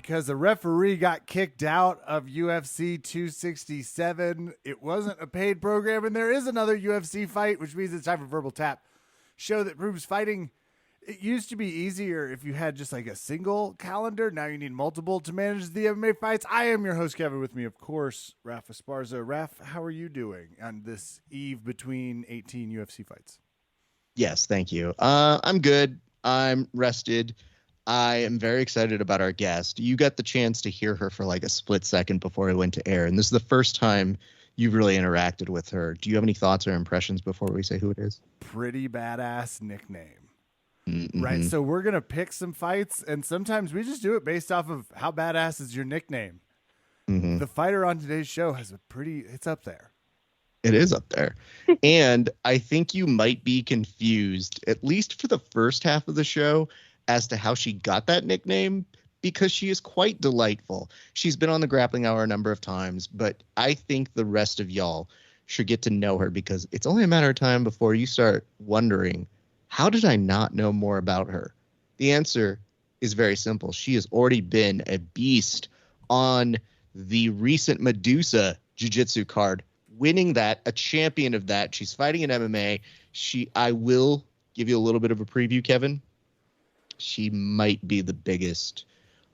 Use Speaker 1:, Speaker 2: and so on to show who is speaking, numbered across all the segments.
Speaker 1: because a referee got kicked out of UFC 267. It wasn't a paid program, and there is another UFC fight, which means it's time for Verbal Tap, show that proves fighting. It used to be easier if you had just like a single calendar. Now you need multiple to manage the MMA fights. I am your host, Kevin. With me, of course, Raf Esparza. Raf, how are you doing on this eve between 18 UFC fights?
Speaker 2: Yes, thank you. I'm good. I'm rested. I am very excited about our guest. You got the chance to hear her for like a split second before it went to air, and this is the first time you've really interacted with her. Do you have any thoughts or impressions before we say who it is?
Speaker 1: Pretty badass nickname.
Speaker 2: Mm-hmm.
Speaker 1: Right, so we're going to pick some fights, and sometimes we just do it based off of how badass is your nickname.
Speaker 2: Mm-hmm.
Speaker 1: The fighter on today's show has it's up there.
Speaker 2: It is up there. And I think you might be confused, at least for the first half of the show, as to how she got that nickname, because she is quite delightful. She's been on the Grappling Hour a number of times, but I think the rest of y'all should get to know her, because it's only a matter of time before you start wondering, how did I not know more about her? The answer is very simple. She has already been a beast on the recent Medusa Jiu-Jitsu card, winning that, a champion of that. She's fighting in MMA. I will give you a little bit of a preview, Kevin. She might be the biggest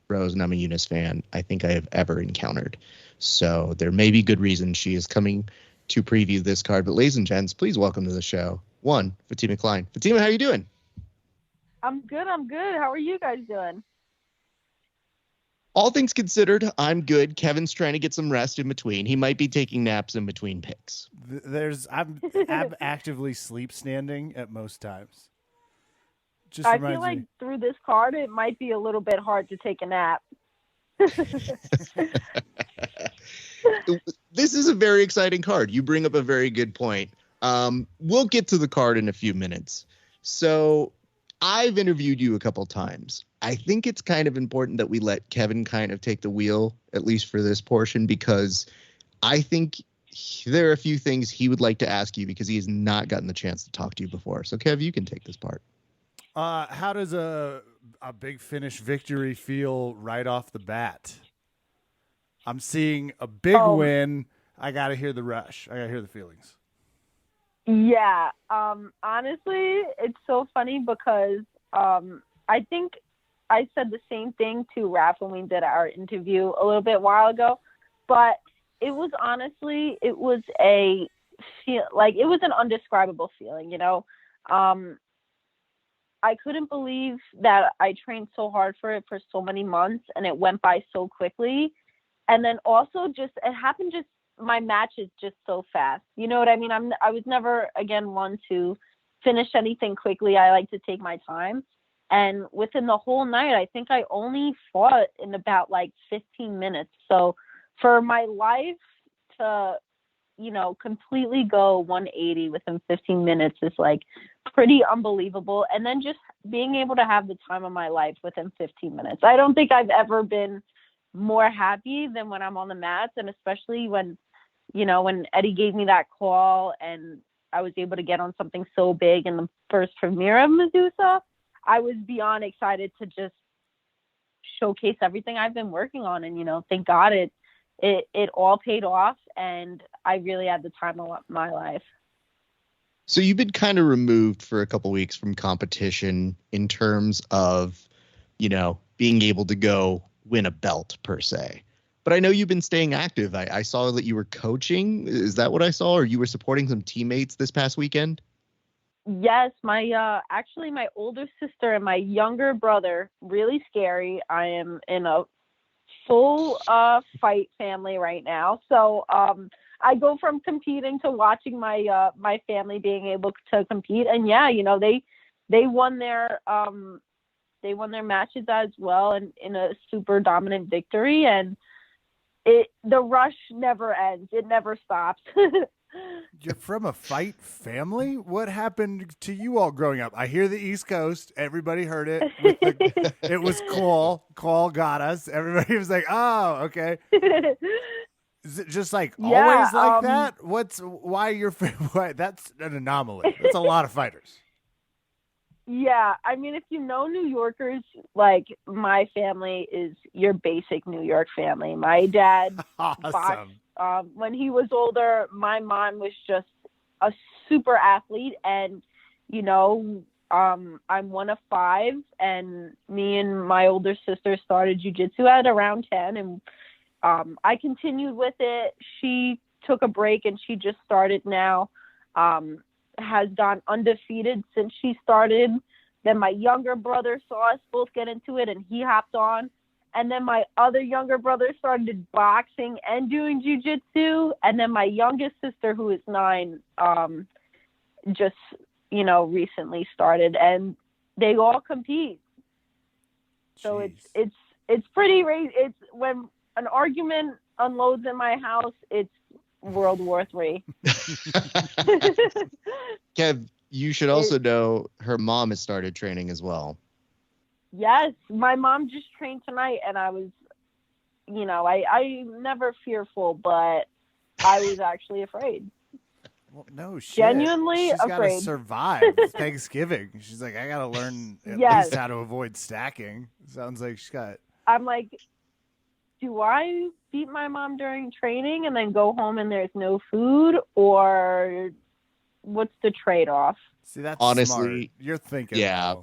Speaker 2: Rose Namajunas fan I think I have ever encountered. So there may be good reason she is coming to preview this card. But ladies and gents, please welcome to the show, one, Fatima Klein. Fatima, how are you doing?
Speaker 3: I'm good. How are you guys doing?
Speaker 2: All things considered, I'm good. Kevin's trying to get some rest in between. He might be taking naps in between picks.
Speaker 1: I'm actively sleep standing at most times.
Speaker 3: I feel like through this card, it might be a little bit hard to take a nap.
Speaker 2: This is a very exciting card. You bring up a very good point. We'll get to the card in a few minutes. So I've interviewed you a couple times. I think it's kind of important that we let Kevin kind of take the wheel, at least for this portion, because I think there are a few things he would like to ask you because he has not gotten the chance to talk to you before. So, Kev, you can take this part.
Speaker 1: How does a big finish victory feel right off the bat? I'm seeing a big win. I got to hear the rush. I got to hear the feelings.
Speaker 3: Yeah. Honestly, it's so funny because I think I said the same thing to Raph when we did our interview a little bit while ago, but it was honestly, it was an undescribable feeling, you know. I couldn't believe that I trained so hard for it for so many months and it went by so quickly. And then also it happened my match is just so fast. You know what I mean? I was never, again, one to finish anything quickly. I like to take my time. And within the whole night, I think I only fought in about like 15 minutes. So for my life to, you know, completely go 180 within 15 minutes is like pretty unbelievable. And then just being able to have the time of my life within 15 minutes. I don't think I've ever been more happy than when I'm on the mats, and especially when, you know, when Eddie gave me that call and I was able to get on something so big in the first premiere of Medusa, I was beyond excited to just showcase everything I've been working on. And, you know, thank God it all paid off, and I really had the time of my life.
Speaker 2: So you've been kind of removed for a couple weeks from competition in terms of, you know, being able to go win a belt per se. But I know you've been staying active. I saw that you were coaching. Is that what I saw? Or you were supporting some teammates this past weekend?
Speaker 3: Yes, actually my older sister and my younger brother, really scary. I am in a full fight family right now. So I go from competing to watching my my family being able to compete. And yeah, you know, they won their matches as well, and in a super dominant victory. And the rush never ends. It never stops.
Speaker 1: You're from a fight family? What happened to you all growing up? I hear the East Coast. Everybody heard it. It was Cole. Cole got us. Everybody was like, oh, okay. Is it just like always like that? Why? That's an anomaly. That's a lot of fighters.
Speaker 3: Yeah, I mean, if you know New Yorkers, like my family is your basic New York family. My dad boxed
Speaker 1: Awesome.
Speaker 3: when he was older. My mom was just a super athlete, and you know, I'm one of five, and me and my older sister started jujitsu at around 10, and I continued with it. She took a break, and she just started now. Has gone undefeated since she started. Then my younger brother saw us both get into it, and he hopped on. And then my other younger brother started boxing and doing jujitsu. And then my youngest sister, who is 9, just recently started, and they all compete. So
Speaker 1: Jeez.
Speaker 3: it's pretty. It's when an argument unloads in my house, it's World War III.
Speaker 2: Kev, you should also know her mom has started training as well.
Speaker 3: Yes, my mom just trained tonight, and I was, I'm never fearful, but I was actually afraid.
Speaker 1: Well, no shit.
Speaker 3: Genuinely
Speaker 1: She's got to
Speaker 3: afraid.
Speaker 1: survive Thanksgiving. She's like, I got to learn at least how to avoid stacking. Sounds like she's got.
Speaker 3: I'm like, do I beat my mom during training and then go home and there's no food, or what's the trade-off?
Speaker 1: See, that's
Speaker 2: honestly
Speaker 1: smart. You're thinking.
Speaker 2: Yeah.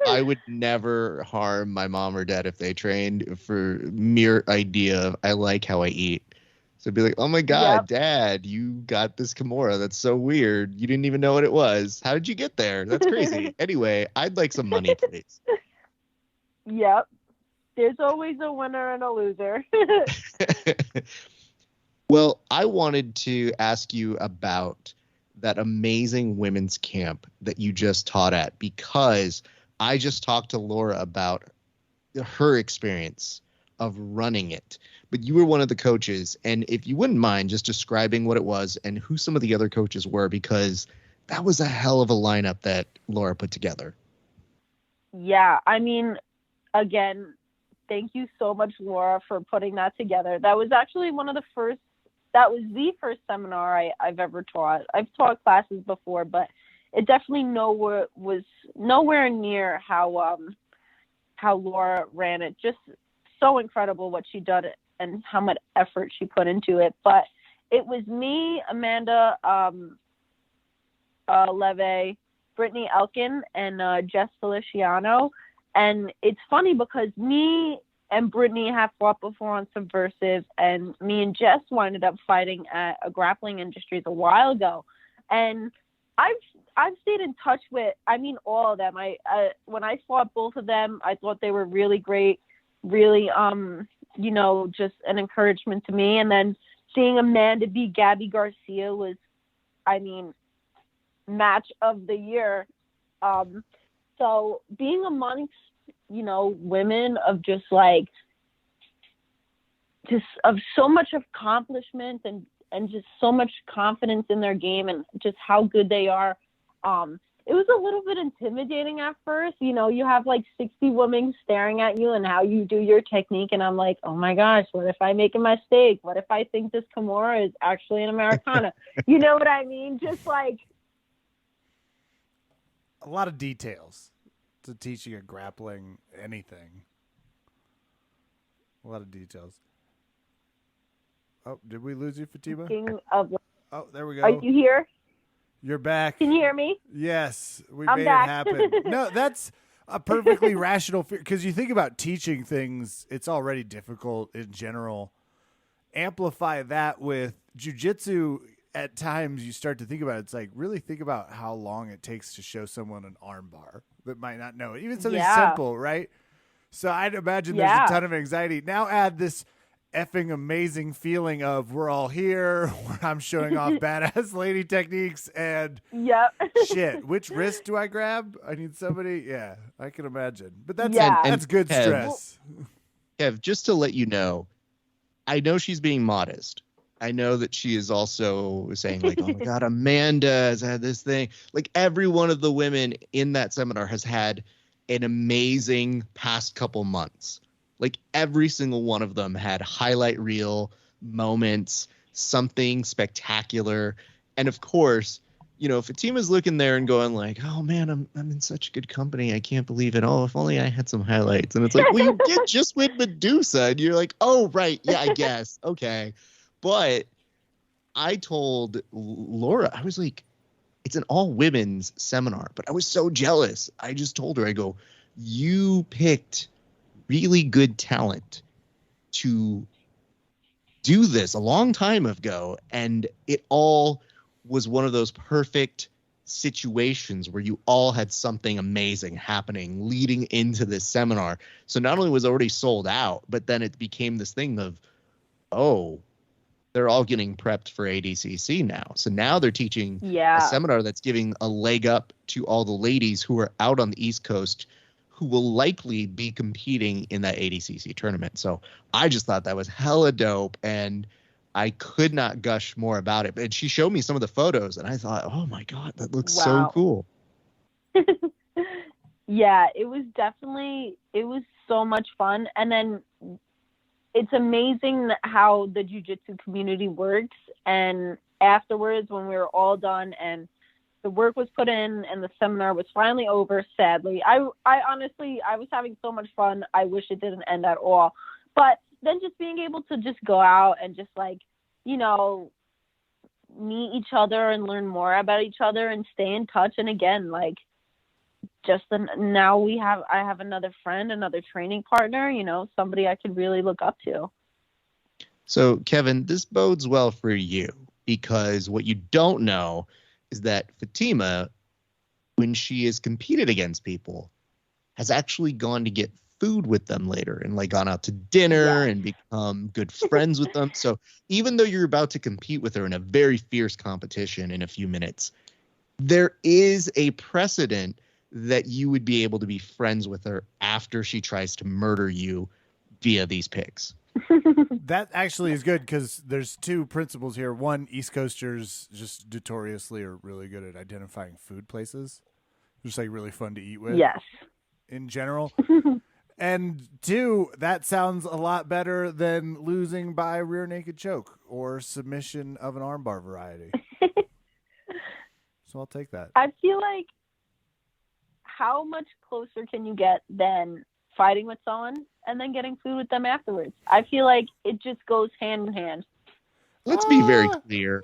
Speaker 2: I would never harm my mom or dad if they trained for mere idea of I like how I eat. So I'd be like, oh my God, Dad, you got this Kimura. That's so weird. You didn't even know what it was. How did you get there? That's crazy. Anyway, I'd like some money, please.
Speaker 3: Yep. There's always a winner and a loser.
Speaker 2: Well, I wanted to ask you about that amazing women's camp that you just taught at, because I just talked to Laura about her experience of running it. But you were one of the coaches, and if you wouldn't mind just describing what it was and who some of the other coaches were, because that was a hell of a lineup that Laura put together.
Speaker 3: Yeah, I mean, again, thank you so much, Laura, for putting that together. That was actually the first seminar I've ever taught. I've taught classes before, but it definitely was nowhere near how Laura ran it. Just so incredible what she did and how much effort she put into it. But it was me, Amanda Leve, Brittany Elkin, and Jess Feliciano. And it's funny because me and Brittany have fought before on Subversive, and me and Jess winded up fighting at a Grappling Industries a while ago. And I've stayed in touch with, all of them. When I fought both of them, I thought they were really great, really, just an encouragement to me. And then seeing Amanda beat Gabby Garcia was, match of the year. So being amongst, women of just of so much accomplishment and just so much confidence in their game and just how good they are. It was a little bit intimidating at first. You have 60 women staring at you and how you do your technique. And I'm like, oh my gosh, what if I make a mistake? What if I think this Kimura is actually an Americana? You know what I mean? Just
Speaker 1: a lot of details to teaching a grappling anything. A lot of details. Oh, did we lose you, Fatima? Oh, there we go.
Speaker 3: Are you here?
Speaker 1: You're back.
Speaker 3: Can you hear me?
Speaker 1: Yes, we
Speaker 3: I'm
Speaker 1: made
Speaker 3: back.
Speaker 1: it happen. No, that's a perfectly rational fear, because you think about teaching things, it's already difficult in general. Amplify that with jiu-jitsu. At times you start to think about it. It's like, really think about how long it takes to show someone an arm bar that might not know it. Even something simple, right? So I'd imagine there's a ton of anxiety. Now add this effing amazing feeling of we're all here, where I'm showing off badass lady techniques, and shit, which wrist do I grab? I need somebody. Yeah, I can imagine. But that's that's good stress.
Speaker 2: Kev, just to let you know, I know she's being modest. I know that she is also saying oh my God, Amanda has had this thing. Every one of the women in that seminar has had an amazing past couple months. Every single one of them had highlight reel moments, something spectacular. And of course, Fatima's looking there and going like, oh man, I'm in such good company. I can't believe it. Oh, if only I had some highlights. And it's like, well, you did just win Medusa. And you're like, oh, right. Yeah, I guess. Okay. But I told Laura, I was like, it's an all women's seminar, but I was so jealous. I just told her, I go, you picked really good talent to do this a long time ago. And it all was one of those perfect situations where you all had something amazing happening leading into this seminar. So not only was it already sold out, but then it became this thing of, oh, they're all getting prepped for ADCC now. So now they're teaching a seminar that's giving a leg up to all the ladies who are out on the East Coast who will likely be competing in that ADCC tournament. So I just thought that was hella dope, and I could not gush more about it. And she showed me some of the photos, and I thought, oh my God, that looks so cool.
Speaker 3: Yeah, it was so much fun. And then it's amazing how the jiu-jitsu community works. And afterwards, when we were all done and the work was put in and the seminar was finally over, sadly, I honestly, I was having so much fun. I wish it didn't end at all. But then just being able to just go out and just like, meet each other and learn more about each other and stay in touch. And again, like now I have another friend, another training partner, somebody I could really look up to.
Speaker 2: So Kevin, this bodes well for you, because what you don't know is that Fatima, when she has competed against people, has actually gone to get food with them later and like gone out to dinner and become good friends with them. So even though you're about to compete with her in a very fierce competition in a few minutes, there is a precedent that you would be able to be friends with her after she tries to murder you via these picks.
Speaker 1: That actually is good, because there's two principles here. One, East Coasters just notoriously are really good at identifying food places. Just like really fun to eat with.
Speaker 3: Yes.
Speaker 1: In general. And two, that sounds a lot better than losing by rear naked choke or submission of an armbar variety. So I'll take that.
Speaker 3: I feel like, how much closer can you get than fighting with someone and then getting food with them afterwards? I feel like it just goes hand in hand.
Speaker 2: Let's be very clear.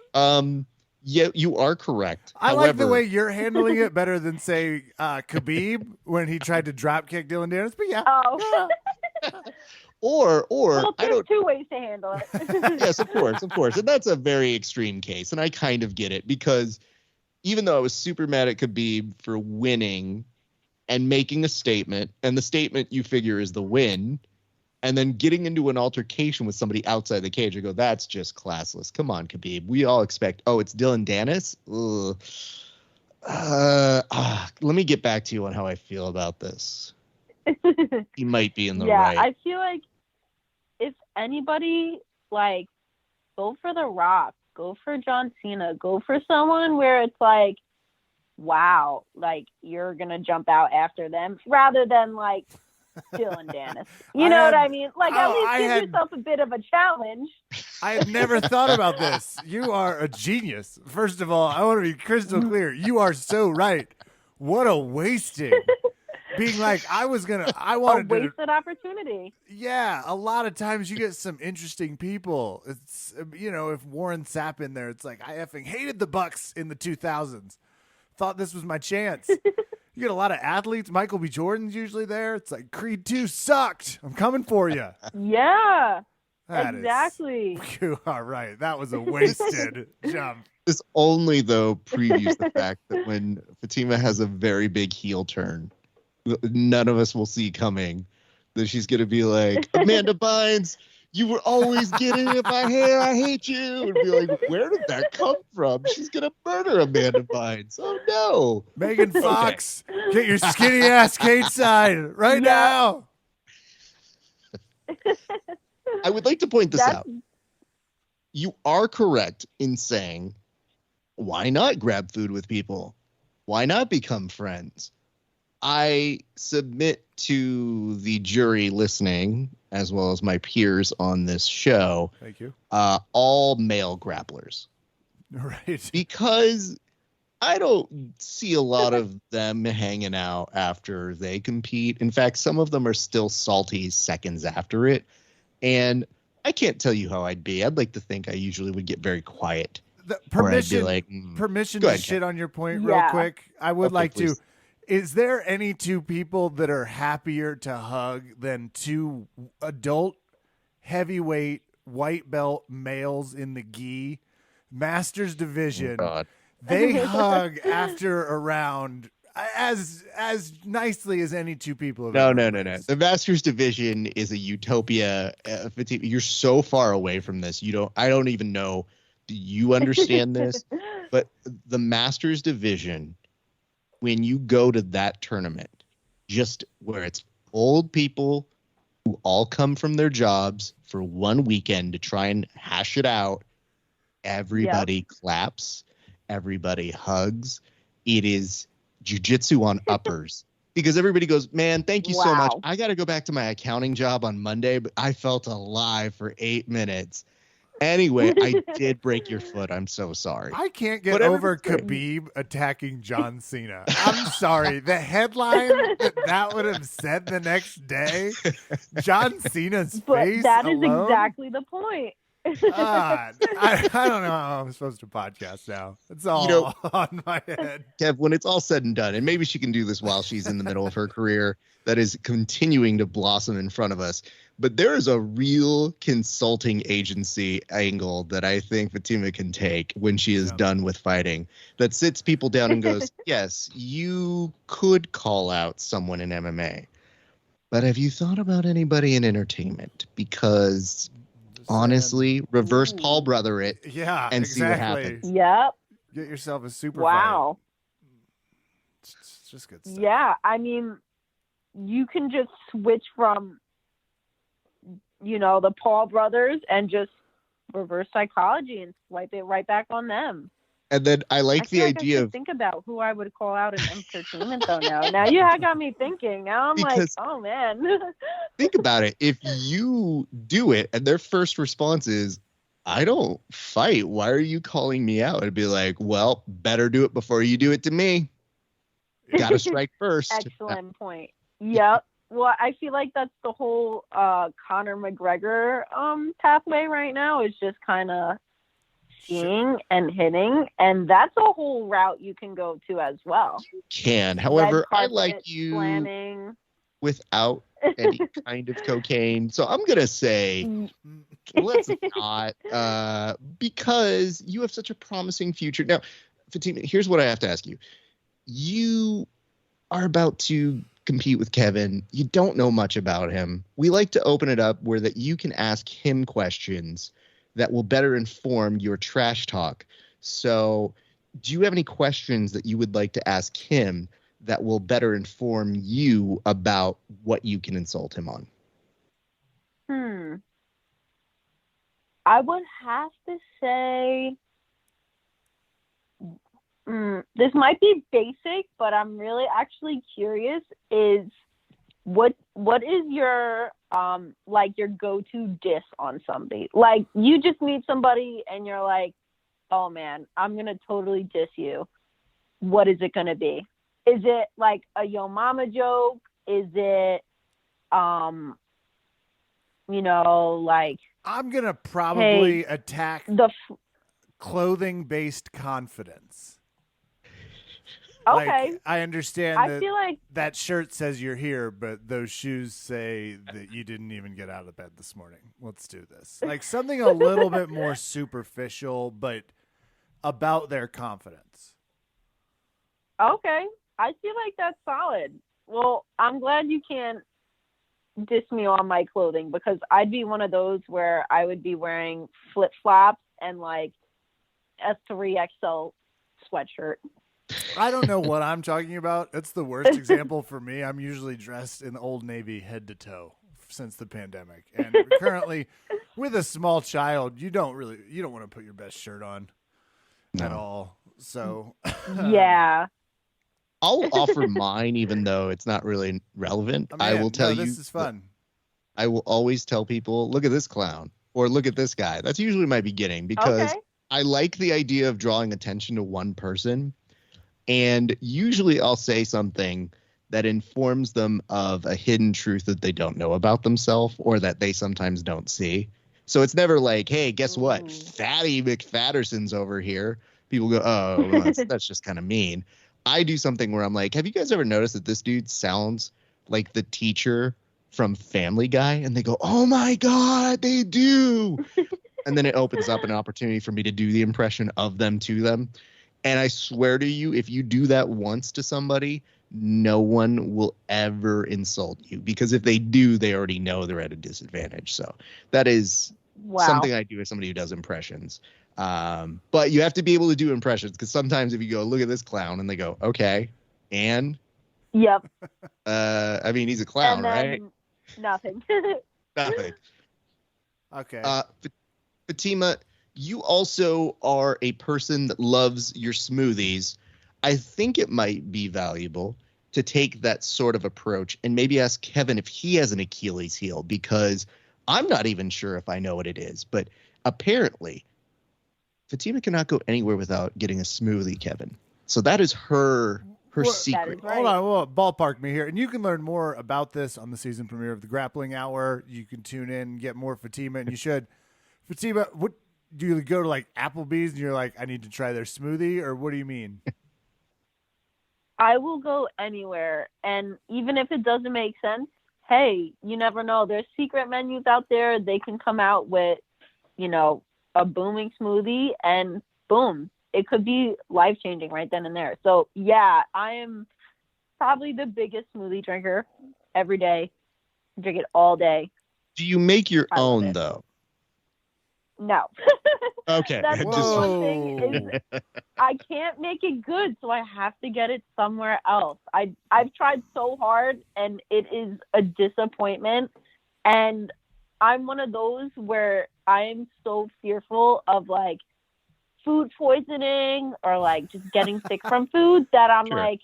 Speaker 2: Yeah, you are correct.
Speaker 1: I like the way you're handling it better than, say, Khabib when he tried to drop kick Dylan Dennis. But yeah.
Speaker 3: Oh.
Speaker 2: Or
Speaker 3: well,
Speaker 2: I
Speaker 3: there's
Speaker 2: don't.
Speaker 3: two ways to handle it.
Speaker 2: Yes, of course, and that's a very extreme case, and I kind of get it, because even though I was super mad at Khabib for winning and making a statement, and the statement you figure is the win, and then getting into an altercation with somebody outside the cage, I go, that's just classless. Come on, Khabib. We all expect, it's Dylan Dennis? Let me get back to you on how I feel about this. He might be in the right.
Speaker 3: I feel like if anybody, like, go for The Rock, go for John Cena, go for someone where it's like, wow, like, you're going to jump out after them, rather than, like, Dylan Dennis. You know what I mean? Like, at least give yourself a bit of a challenge.
Speaker 1: I had never thought about this. You are a genius. First of all, I want to be crystal clear. You are so right. What a wasting. Being like, I wanted
Speaker 3: a wasted opportunity.
Speaker 1: Yeah, a lot of times you get some interesting people. It's, if Warren Sapp in there, it's like, I effing hated the Bucks in the 2000s. Thought this was my chance. You get a lot of athletes. Michael B. Jordan's usually there. It's like, Creed 2 sucked. I'm coming for you.
Speaker 3: Yeah, exactly.
Speaker 1: You are right. That was a wasted jump.
Speaker 2: This only, though, previews the fact that when Fatima has a very big heel turn, none of us will see coming, that she's going to be like, Amanda Bynes, you were always getting in my hair. I hate you. And be like, where did that come from? She's going to murder Amanda Bynes. Oh, no.
Speaker 1: Megan Fox, get your skinny ass cage side right now.
Speaker 2: I would like to point this out. You are correct in saying, why not grab food with people? Why not become friends? I submit to the jury listening, as well as my peers on this show,
Speaker 1: thank you,
Speaker 2: all male grapplers.
Speaker 1: Right.
Speaker 2: Because I don't see a lot of them hanging out after they compete. In fact, some of them are still salty seconds after it. And I can't tell you how I'd be. I'd like to think I usually would get very quiet.
Speaker 1: Permission,
Speaker 2: or I'd be like,
Speaker 1: permission
Speaker 2: go
Speaker 1: to
Speaker 2: ahead,
Speaker 1: shit
Speaker 2: Ken.
Speaker 1: on your point real quick. I would
Speaker 2: Okay,
Speaker 1: like
Speaker 2: please.
Speaker 1: to. Is there any two people that are happier to hug than two adult heavyweight white belt males in the gi Masters division?
Speaker 2: Oh, God.
Speaker 1: They hug after a round as nicely as any two people have
Speaker 2: No.
Speaker 1: ever embraced.
Speaker 2: The Masters division is a utopia. You're so far away from this. I don't even know. Do you understand this? But the Masters division, when you go to that tournament, just where it's old people who all come from their jobs for one weekend to try and hash it out, everybody claps, everybody hugs. It is jiu-jitsu on uppers. Because everybody goes, man, thank you so much. I got to go back to my accounting job on Monday, but I felt alive for 8 minutes. Anyway, I did break your foot. I'm so sorry.
Speaker 1: I can't get over Khabib attacking John Cena. I'm sorry. The headline that would have said the next day, John Cena's face
Speaker 3: that is
Speaker 1: alone?
Speaker 3: exactly the point.
Speaker 1: God, I don't know how I'm supposed to podcast now. It's all on my head.
Speaker 2: Kev, when it's all said and done, and maybe she can do this while she's in the middle of her career that is continuing to blossom in front of us. But there is a real consulting agency angle that I think Fatima can take when she is done with fighting, that sits people down and goes, yes, you could call out someone in MMA, but have you thought about anybody in entertainment? Because honestly, reverse Paul brother it and see what happens.
Speaker 3: Yep.
Speaker 1: Get yourself a super
Speaker 3: Wow.
Speaker 1: fight. It's just good stuff.
Speaker 3: Yeah, I mean, you can just switch from, the Paul brothers and just reverse psychology and swipe it right back on them.
Speaker 2: And then I like the idea of
Speaker 3: think about who I would call out in entertainment though now. Now you have got me thinking. Now I'm like, oh man.
Speaker 2: Think about it. If you do it and their first response is, I don't fight, why are you calling me out? It'd be like, well, better do it before you do it to me. Gotta strike first.
Speaker 3: Excellent point. Yep. Well, I feel like that's the whole Conor McGregor pathway right now, is just kind of seeing and hitting, and that's a whole route you can go to as well.
Speaker 2: You can. However, I like you
Speaker 3: slamming
Speaker 2: without any kind of cocaine. So I'm going to say let's not, because you have such a promising future. Now, Fatima, here's what I have to ask you. You are about to compete with Kevin. You don't know much about him. We like to open it up where that you can ask him questions that will better inform your trash talk. So do you have any questions that you would like to ask him that will better inform you about what you can insult him on?
Speaker 3: I would have to say, this might be basic, but I'm really actually curious, is what is your your go-to diss on somebody? Like, you just meet somebody and you're like, oh man, I'm gonna totally diss you. What is it gonna be? Is it like a yo mama joke? Is it like,
Speaker 1: I'm gonna probably attack
Speaker 3: the
Speaker 1: clothing-based confidence.
Speaker 3: Okay.
Speaker 1: Like, I understand
Speaker 3: I
Speaker 1: that
Speaker 3: feel like
Speaker 1: that shirt says you're here, but those shoes say that you didn't even get out of bed this morning. Let's do this. Like something a little bit more superficial, but about their confidence.
Speaker 3: Okay. I feel like that's solid. Well, I'm glad you can't diss me on my clothing, because I'd be one of those where I would be wearing flip-flops and like a 3XL sweatshirt.
Speaker 1: I don't know what I'm talking about. It's the worst example for me. I'm usually dressed in Old Navy head to toe since the pandemic. And currently with a small child, you don't want to put your best shirt on at all. So
Speaker 3: yeah.
Speaker 2: I'll offer mine, even though it's not really relevant. I will tell you,
Speaker 1: this is fun.
Speaker 2: I will always tell people, look at this clown or look at this guy. That's usually my beginning, because I like the idea of drawing attention to one person. And usually I'll say something that informs them of a hidden truth that they don't know about themselves or that they sometimes don't see. So it's never like, hey, guess what? Fatty McFatterson's over here. People go, oh, well, that's just kind of mean. I do something where I'm like, have you guys ever noticed that this dude sounds like the teacher from Family Guy? And they go, oh my God, they do. And then it opens up an opportunity for me to do the impression of them to them. And I swear to you, if you do that once to somebody, no one will ever insult you, because if they do, they already know they're at a disadvantage. So that is something I do as somebody who does impressions. But you have to be able to do impressions, because sometimes if you go, look at this clown, and they go, okay, and
Speaker 3: yep.
Speaker 2: I mean, he's a clown, right?
Speaker 3: Nothing.
Speaker 2: Nothing.
Speaker 1: Okay.
Speaker 2: Fatima, you also are a person that loves your smoothies. I think it might be valuable to take that sort of approach and maybe ask Kevin if he has an Achilles heel, because I'm not even sure if I know what it is. But apparently, Fatima cannot go anywhere without getting a smoothie, Kevin. So that is her secret.
Speaker 3: That is right.
Speaker 1: Hold on, well, ballpark me here. And you can learn more about this on the season premiere of The Grappling Hour. You can tune in and get more Fatima, and you should. Fatima, what do you go to, like Applebee's and you're like, I need to try their smoothie, or what do you mean?
Speaker 3: I will go anywhere, and even if it doesn't make sense, hey, you never know. There's secret menus out there. They can come out with, a booming smoothie, and boom, it could be life-changing right then and there. So, yeah, I am probably the biggest smoothie drinker every day. I drink it all day.
Speaker 2: Do you make your own, though?
Speaker 3: No.
Speaker 2: Okay.
Speaker 3: That's one thing. I can't make it good, so I have to get it somewhere else. I've tried so hard, and it is a disappointment. And I'm one of those where I am so fearful of like food poisoning or like just getting sick from food that I'm like,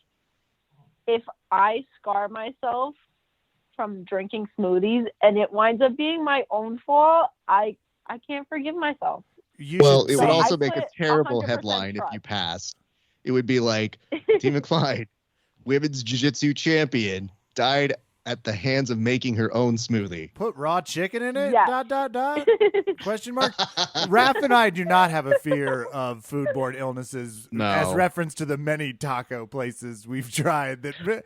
Speaker 3: if I scar myself from drinking smoothies and it winds up being my own fault, I can't forgive myself.
Speaker 2: It would also make a terrible headline if you passed. It would be like, Fatima Klein, women's jiu-jitsu champion, died at the hands of making her own smoothie.
Speaker 1: Put raw chicken in it?
Speaker 3: Yes. ...
Speaker 1: Question mark? Raph and I do not have a fear of foodborne illnesses, as reference to the many taco places we've tried. That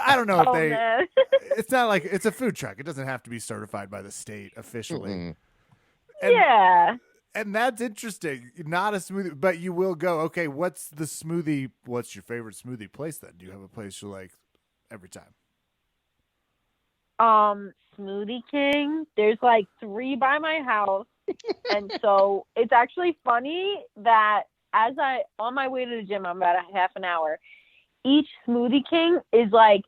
Speaker 1: I don't know if
Speaker 3: man.
Speaker 1: It's not like it's a food truck. It doesn't have to be certified by the state officially. And that's interesting. Not a smoothie, but you will go, okay, what's your favorite smoothie place then? Do you have a place you like every time?
Speaker 3: Smoothie King. There's like 3 by my house. And so it's actually funny that on my way to the gym, I'm about a half an hour. Each Smoothie King is like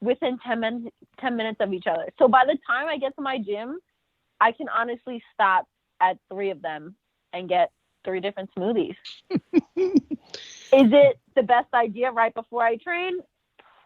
Speaker 3: within 10 minutes of each other. So by the time I get to my gym, I can honestly stop at 3 of them and get 3 different smoothies. Is it the best idea right before I train?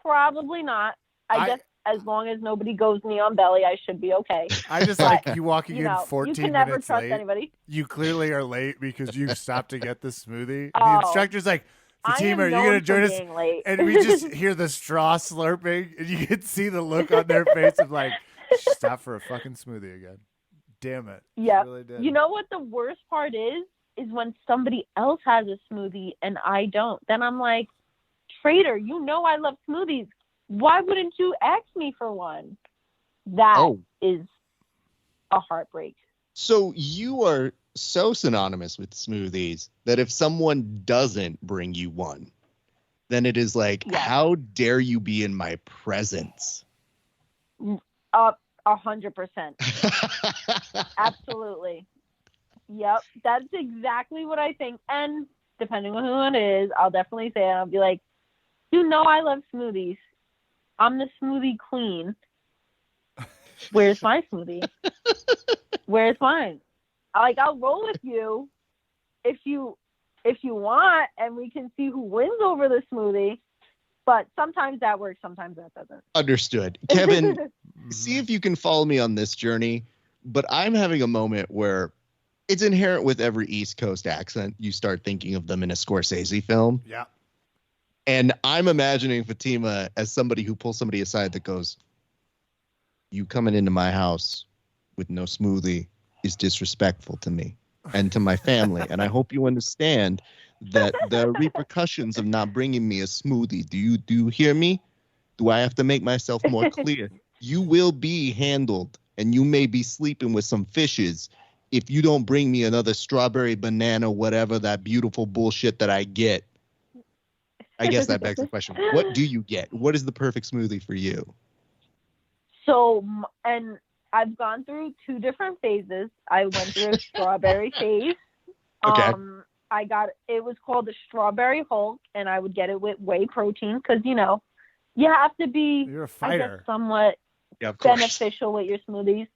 Speaker 3: Probably not. I guess as long as nobody goes knee on belly, I should be okay.
Speaker 1: I just like you walking in 14 minutes late.
Speaker 3: You can never trust anybody.
Speaker 1: You clearly are late because you stopped to get the smoothie.
Speaker 3: Oh,
Speaker 1: the instructor's like, Fatima, are you going to join us?
Speaker 3: Late.
Speaker 1: And we just hear the straw slurping, and you can see the look on their face of like, stop for a fucking smoothie again. Damn it.
Speaker 3: Yeah.
Speaker 1: Really did.
Speaker 3: You know what the worst part is when somebody else has a smoothie and I don't. Then I'm like, traitor, I love smoothies. Why wouldn't you ask me for one? That is a heartbreak.
Speaker 2: So you are so synonymous with smoothies that if someone doesn't bring you one, then it is like, how dare you be in my presence?
Speaker 3: 100%. Absolutely. Yep. That's exactly what I think. And depending on who it is, I'll definitely say it. I'll be like, I love smoothies. I'm the smoothie queen. Where's my smoothie? Where's mine? I'll roll with you if you want, and we can see who wins over the smoothie. But sometimes that works, sometimes that doesn't.
Speaker 2: Understood. Kevin, see if you can follow me on this journey, but I'm having a moment where it's inherent with every East Coast accent. You start thinking of them in a Scorsese film.
Speaker 1: Yeah.
Speaker 2: And I'm imagining Fatima as somebody who pulls somebody aside that goes, you coming into my house with no smoothie is disrespectful to me and to my family. And I hope you understand that the repercussions of not bringing me a smoothie. Do you hear me? Do I have to make myself more clear? You will be handled, and you may be sleeping with some fishes if you don't bring me another strawberry, banana, whatever that beautiful bullshit that I get. I guess that begs the question. What do you get? What is the perfect smoothie for you?
Speaker 3: So, and I've gone through 2 different phases. I went through a strawberry phase.
Speaker 2: Okay.
Speaker 3: It was called the Strawberry Hulk, and I would get it with whey protein because, you have to be,
Speaker 1: You're a
Speaker 3: I guess,
Speaker 1: fighter.
Speaker 3: somewhat
Speaker 2: Yeah, of course.
Speaker 3: beneficial with your smoothies.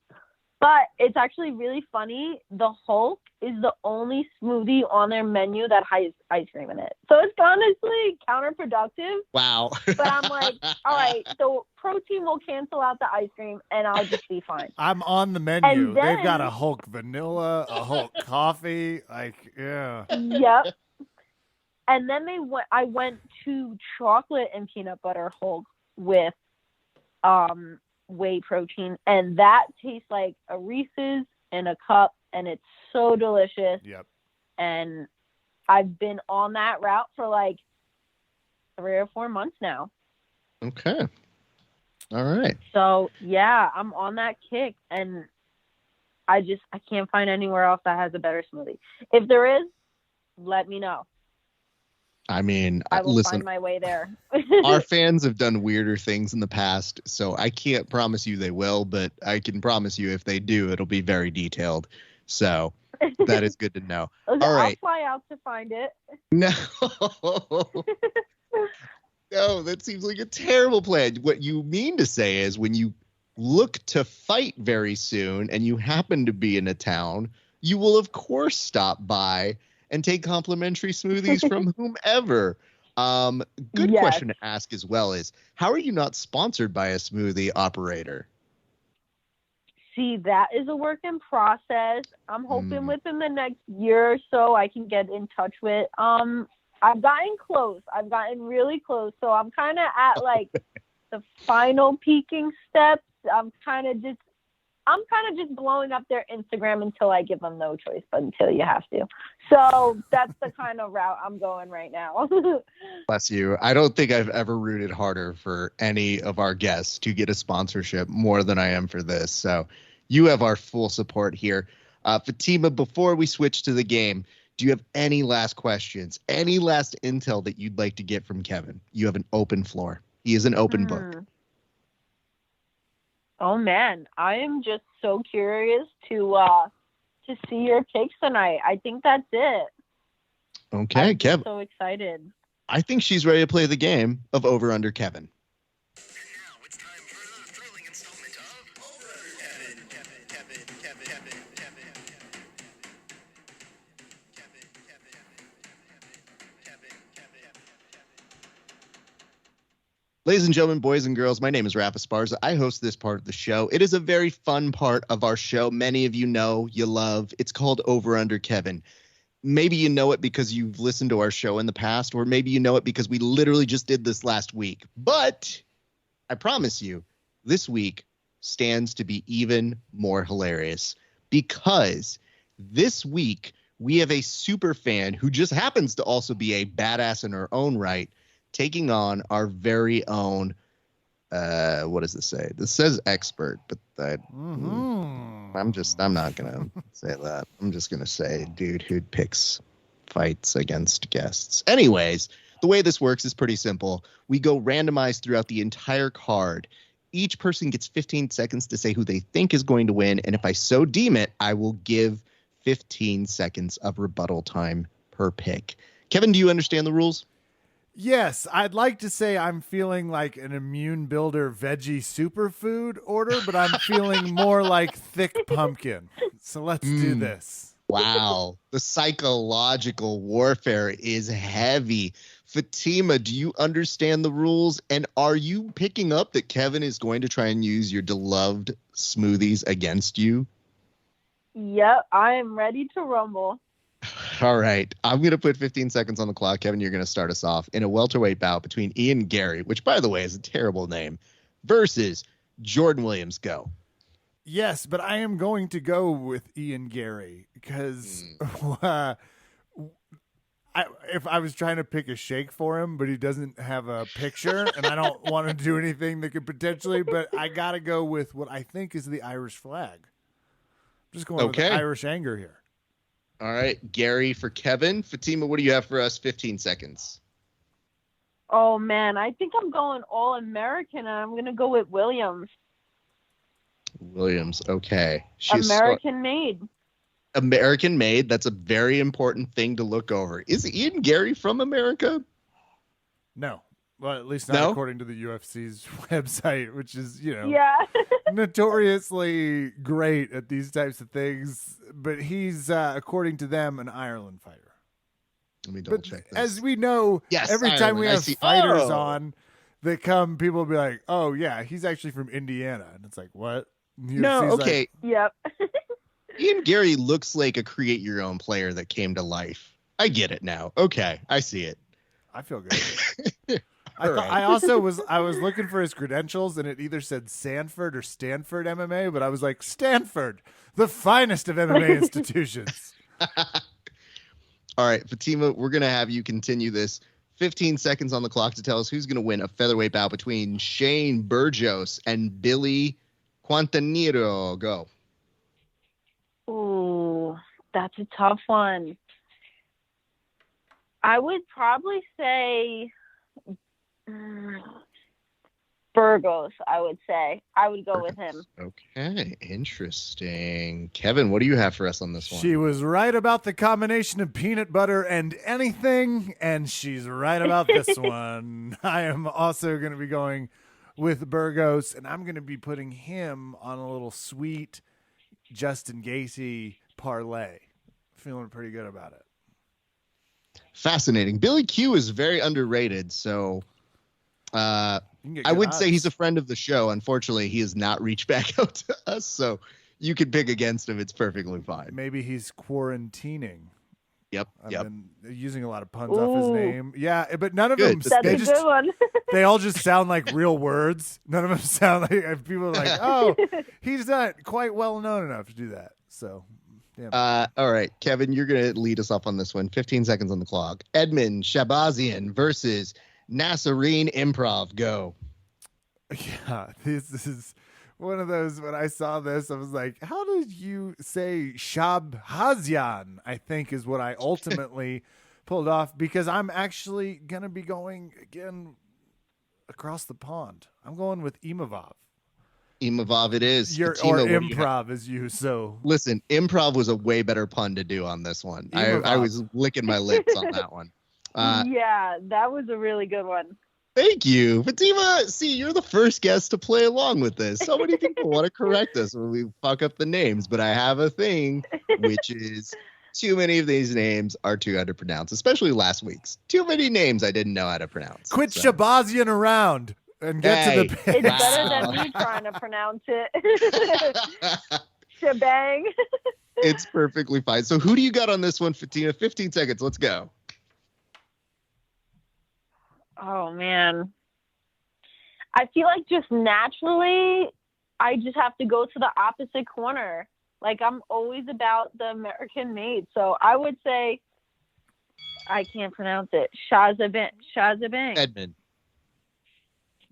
Speaker 3: But it's actually really funny. The Hulk is the only smoothie on their menu that has ice cream in it. So it's honestly counterproductive.
Speaker 2: Wow.
Speaker 3: But I'm like, all right, so protein will cancel out the ice cream and I'll just be fine.
Speaker 1: I'm on the menu.
Speaker 3: And then,
Speaker 1: They've got a Hulk vanilla, a Hulk coffee. Like, yeah.
Speaker 3: Yep. And then I went to chocolate and peanut butter Hulk with whey protein, and that tastes like a Reese's in a cup, and it's so delicious.
Speaker 1: Yep.
Speaker 3: And I've been on that route for like 3 or 4 months now.
Speaker 2: Okay. All right.
Speaker 3: So yeah, I'm on that kick, and I can't find anywhere else that has a better smoothie. If there is, let me know.
Speaker 2: I mean,
Speaker 3: I will
Speaker 2: listen,
Speaker 3: find my way there.
Speaker 2: our fans have done weirder things in the past, so I can't promise you they will, but I can promise you if they do, it'll be very detailed. So that is good to know.
Speaker 3: Listen,
Speaker 2: All right.
Speaker 3: I'll fly out to find it.
Speaker 2: No. No, that seems like a terrible plan. What you mean to say is when you look to fight very soon and you happen to be in a town, you will, of course, stop by and take complimentary smoothies from whomever. Good
Speaker 3: Yes.
Speaker 2: question to ask as well is, how are you not sponsored by a smoothie operator?
Speaker 3: See, that is a work in process. I'm hoping within the next year or so I can get in touch with. I've gotten close. I've gotten really close. So I'm kind of at like the final peaking steps. I'm kind of just blowing up their Instagram until I give them no choice, but until you have to. So that's the kind of route I'm going right now.
Speaker 2: Bless you. I don't think I've ever rooted harder for any of our guests to get a sponsorship more than I am for this. So you have our full support here. Fatima, before we switch to the game, do you have any last questions, any last intel that you'd like to get from Kevin? You have an open floor. He is an open book.
Speaker 3: Oh man, I am just so curious to see your picks tonight. I think that's it.
Speaker 2: Okay,
Speaker 3: I'm
Speaker 2: Kev.
Speaker 3: so excited.
Speaker 2: I think she's ready to play the game of Over Under Kevin.
Speaker 4: And now it's time for another thrilling installment of Over Kevin.
Speaker 2: Ladies and gentlemen, boys and girls, my name is Rafa Esparza. I host this part of the show. It is a very fun part of our show. Many of you know, you love. It's called Over Under Kevin. Maybe you know it because you've listened to our show in the past, or maybe you know it because we literally just did this last week. But I promise you, this week stands to be even more hilarious because this week we have a super fan who just happens to also be a badass in her own right, taking on our very own, what does this say? This says expert, but I'm not going to say that. I'm just going to say dude who picks fights against guests. Anyways, the way this works is pretty simple. We go randomized throughout the entire card. Each person gets 15 seconds to say who they think is going to win, and if I so deem it, I will give 15 seconds of rebuttal time per pick. Kevin, do you understand the rules?
Speaker 1: Yes, I'd like to say I'm feeling like an immune builder veggie superfood order, but I'm feeling more like thick pumpkin. So let's do this.
Speaker 2: Wow. The psychological warfare is heavy. Fatima, do you understand the rules? And are you picking up that Kevin is going to try and use your beloved smoothies against you?
Speaker 3: Yep, I am ready to rumble.
Speaker 2: All right. I'm going to put 15 seconds on the clock. Kevin, you're going to start us off in a welterweight bout between Ian Gary, which, by the way, is a terrible name, versus Jordan Williams. Go.
Speaker 1: Yes, but I am going to go with Ian Gary because if I was trying to pick a shake for him, but he doesn't have a picture, and I don't want to do anything that could potentially, but I got to go with what I think is the Irish flag. I'm just going with the Irish anger here.
Speaker 2: All right. Gary for Kevin. Fatima, what do you have for us? 15 seconds.
Speaker 3: Oh, man. I think I'm going all-American, and I'm going to go with Williams.
Speaker 2: Williams. Okay.
Speaker 3: American made.
Speaker 2: American made. That's a very important thing to look over. Is Ian Gary from America?
Speaker 1: No. Well, at least not according to the UFC's website, which is, notoriously great at these types of things. But he's, according to them, an Ireland fighter.
Speaker 2: Let me double check this.
Speaker 1: As we know, every
Speaker 2: Ireland.
Speaker 1: time we have fighters on that come, people will be like, oh, yeah, he's actually from Indiana. And it's like, what?
Speaker 2: No, okay.
Speaker 3: Yep.
Speaker 2: Ian Gary looks like a create-your-own player that came to life. I get it now. Okay, I see it.
Speaker 1: I feel good. I was looking for his credentials, and it either said Sanford or Stanford MMA, but I was like, Stanford, the finest of MMA institutions.
Speaker 2: All right, Fatima, we're going to have you continue this. 15 seconds on the clock to tell us who's going to win a featherweight bout between Shane Burgos and Billy Quintanilla. Go.
Speaker 3: Ooh, that's a tough one. I would probably say Burgos, I would say. I would go with him.
Speaker 2: Okay, interesting. Kevin, what do you have for us on this one?
Speaker 1: She was right about the combination of peanut butter and anything, and she's right about this one. I am also going to be going with Burgos, and I'm going to be putting him on a little sweet Justin Gaethje parlay. Feeling pretty good about it.
Speaker 2: Fascinating. Billy Q is very underrated, so I would say he's a friend of the show. Unfortunately, he has not reached back out to us, so you could pick against him. It's perfectly fine.
Speaker 1: Maybe he's quarantining.
Speaker 2: Yep.
Speaker 1: I've been using a lot of puns off his name. Yeah, but none of
Speaker 2: Good.
Speaker 1: them.
Speaker 3: That's a good one.
Speaker 1: They all just sound like real words. None of them sound like people are like, oh, he's not quite well known enough to do that. So, yeah.
Speaker 2: All right, Kevin, you're going to lead us off on this one. 15 seconds on the clock. Edmund Shabazian versus Nasserine Improv. Go.
Speaker 1: Yeah, this is one of those. When I saw this, I was like, how did you say Shabhazian? I think is what I ultimately pulled off, because I'm actually going to be going again across the pond. I'm going with Imavov.
Speaker 2: Imavov it is.
Speaker 1: Or improv as you so.
Speaker 2: Listen, improv was a way better pun to do on this one. I was licking my lips on that one.
Speaker 3: Yeah, that was a really good one.
Speaker 2: Thank you. Fatima, see, you're the first guest to play along with this. So many people want to correct us when we fuck up the names, but I have a thing, which is too many of these names are too hard to pronounce, especially last week's. Too many names I didn't know how to pronounce.
Speaker 1: Quit Shabazian around and get to the
Speaker 3: pitch. It's better than me trying to pronounce it. Shebang.
Speaker 2: It's perfectly fine. So who do you got on this one, Fatima? 15 seconds. Let's go.
Speaker 3: Oh, man. I feel like just naturally, I just have to go to the opposite corner. Like, I'm always about the American made. So I would say, I can't pronounce it. Shazabang.
Speaker 2: Edmund.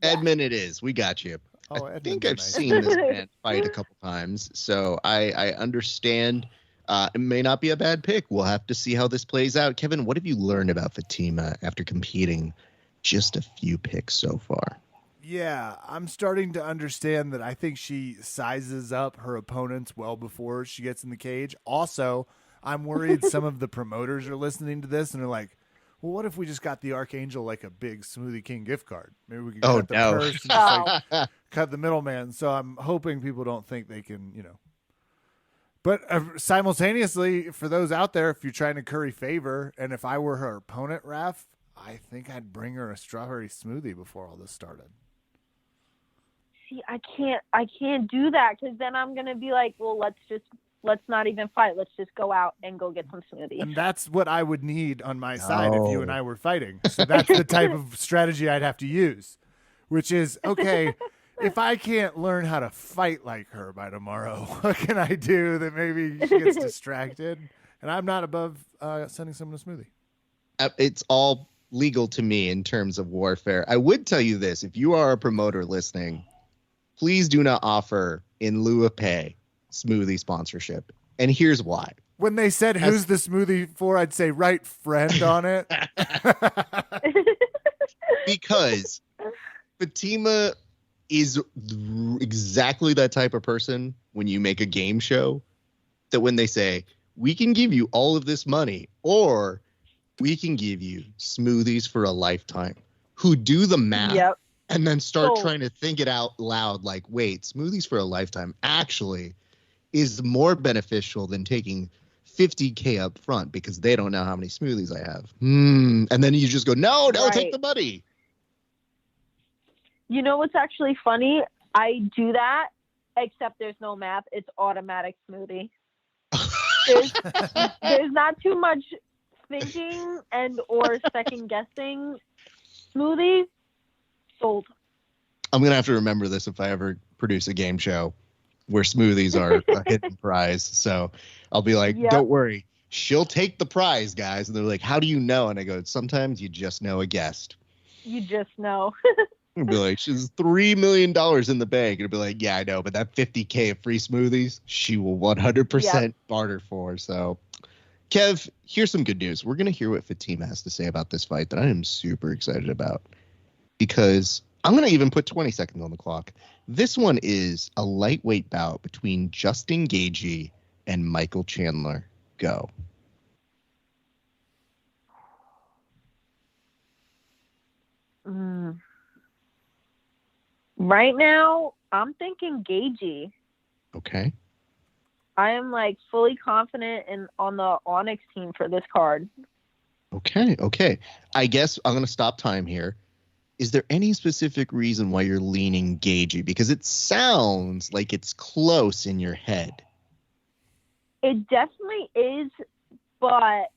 Speaker 2: Yeah. Edmund it is. We got you. I think I've seen this man fight a couple times. So I understand. It may not be a bad pick. We'll have to see how this plays out. Kevin, what have you learned about Fatima after competing just a few picks so far?
Speaker 1: Yeah, I'm starting to understand that. I think she sizes up her opponents well before she gets in the cage. Also, I'm worried some of the promoters are listening to this and are like, well, what if we just got the Archangel like a big Smoothie King gift card? Maybe we could cut the purse and just cut the middleman. So I'm hoping people don't think they can, But simultaneously, for those out there, if you're trying to curry favor, and if I were her opponent, Raph, I think I'd bring her a strawberry smoothie before all this started.
Speaker 3: See, I can't do that, because then I'm gonna be like, well, let's just let's not even fight. Let's just go out and go get some smoothie.
Speaker 1: And that's what I would need on my side if you and I were fighting. So that's the type of strategy I'd have to use, which is, okay, if I can't learn how to fight like her by tomorrow, what can I do that maybe she gets distracted? And I'm not above sending someone a smoothie.
Speaker 2: It's all legal to me in terms of warfare. I would tell you this. If you are a promoter listening, please do not offer, in lieu of pay, smoothie sponsorship. And here's why.
Speaker 1: When they said, who's the smoothie for, I'd say, right friend on it.
Speaker 2: Because Fatima is exactly that type of person when you make a game show that when they say, we can give you all of this money or we can give you smoothies for a lifetime, who do the math and then start trying to think it out loud like, wait, smoothies for a lifetime actually is more beneficial than taking $50K up front because they don't know how many smoothies I have. And then you just go, no, take the money.
Speaker 3: You know what's actually funny? I do that, except there's no math. It's automatic smoothie. There's not too much thinking and or second guessing. Smoothie sold.
Speaker 2: I'm gonna have to remember this if I ever produce a game show where smoothies are a hidden prize. So I'll be like, don't worry, she'll take the prize, guys. And they're like, how do you know? And I go, sometimes you just know a guest.
Speaker 3: You just know.
Speaker 2: I'll be like, she's $3 million in the bank. It'll be like, yeah, I know, but that $50K of free smoothies, she will 100% barter for. So, Kev, here's some good news. We're going to hear what Fatima has to say about this fight that I am super excited about because I'm going to even put 20 seconds on the clock. This one is a lightweight bout between Justin Gaethje and Michael Chandler. Go.
Speaker 3: Right now, I'm thinking Gaethje.
Speaker 2: Okay.
Speaker 3: I am like fully confident on the Onyx team for this card.
Speaker 2: Okay. I guess I'm going to stop time here. Is there any specific reason why you're leaning Gaethje? Because it sounds like it's close in your head.
Speaker 3: It definitely is, but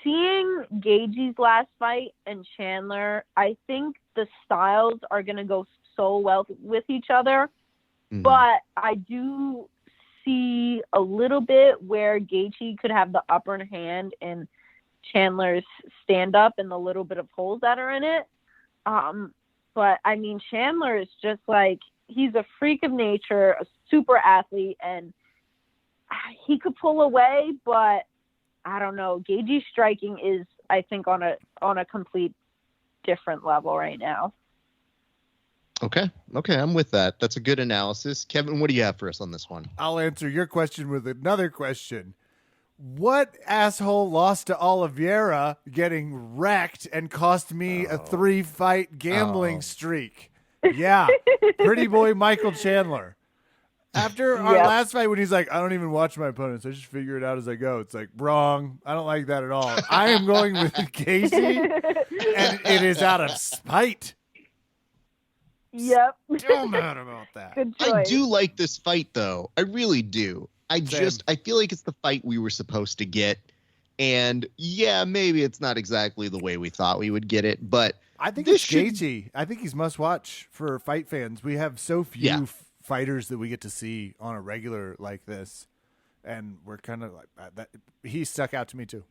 Speaker 3: seeing Gaethje's last fight and Chandler, I think the styles are going to go so well with each other. Mm-hmm. But I do see a little bit where Gaethje could have the upper hand in Chandler's stand-up and the little bit of holes that are in it. But I mean, Chandler is just like, he's a freak of nature, a super athlete, and he could pull away, but I don't know. Gaethje's striking is, I think, on a complete different level right now.
Speaker 2: Okay, I'm with that. That's a good analysis. Kevin, what do you have for us on this one?
Speaker 1: I'll answer your question with another question. What asshole lost to Oliveira getting wrecked and cost me a 3-fight gambling streak? Yeah, pretty boy Michael Chandler. After our last fight when he's like, I don't even watch my opponents, I just figure it out as I go. It's like, wrong. I don't like that at all. I am going with Gaethje, and it is out of spite.
Speaker 3: Yep.
Speaker 1: Still mad about that.
Speaker 3: Good choice.
Speaker 2: I do like this fight, though. I really do. I feel like it's the fight we were supposed to get. And yeah, maybe it's not exactly the way we thought we would get it, but
Speaker 1: I think it's Gaethje. I think he's must watch for fight fans. We have so few fighters that we get to see on a regular like this. And we're kind of like that. He stuck out to me too.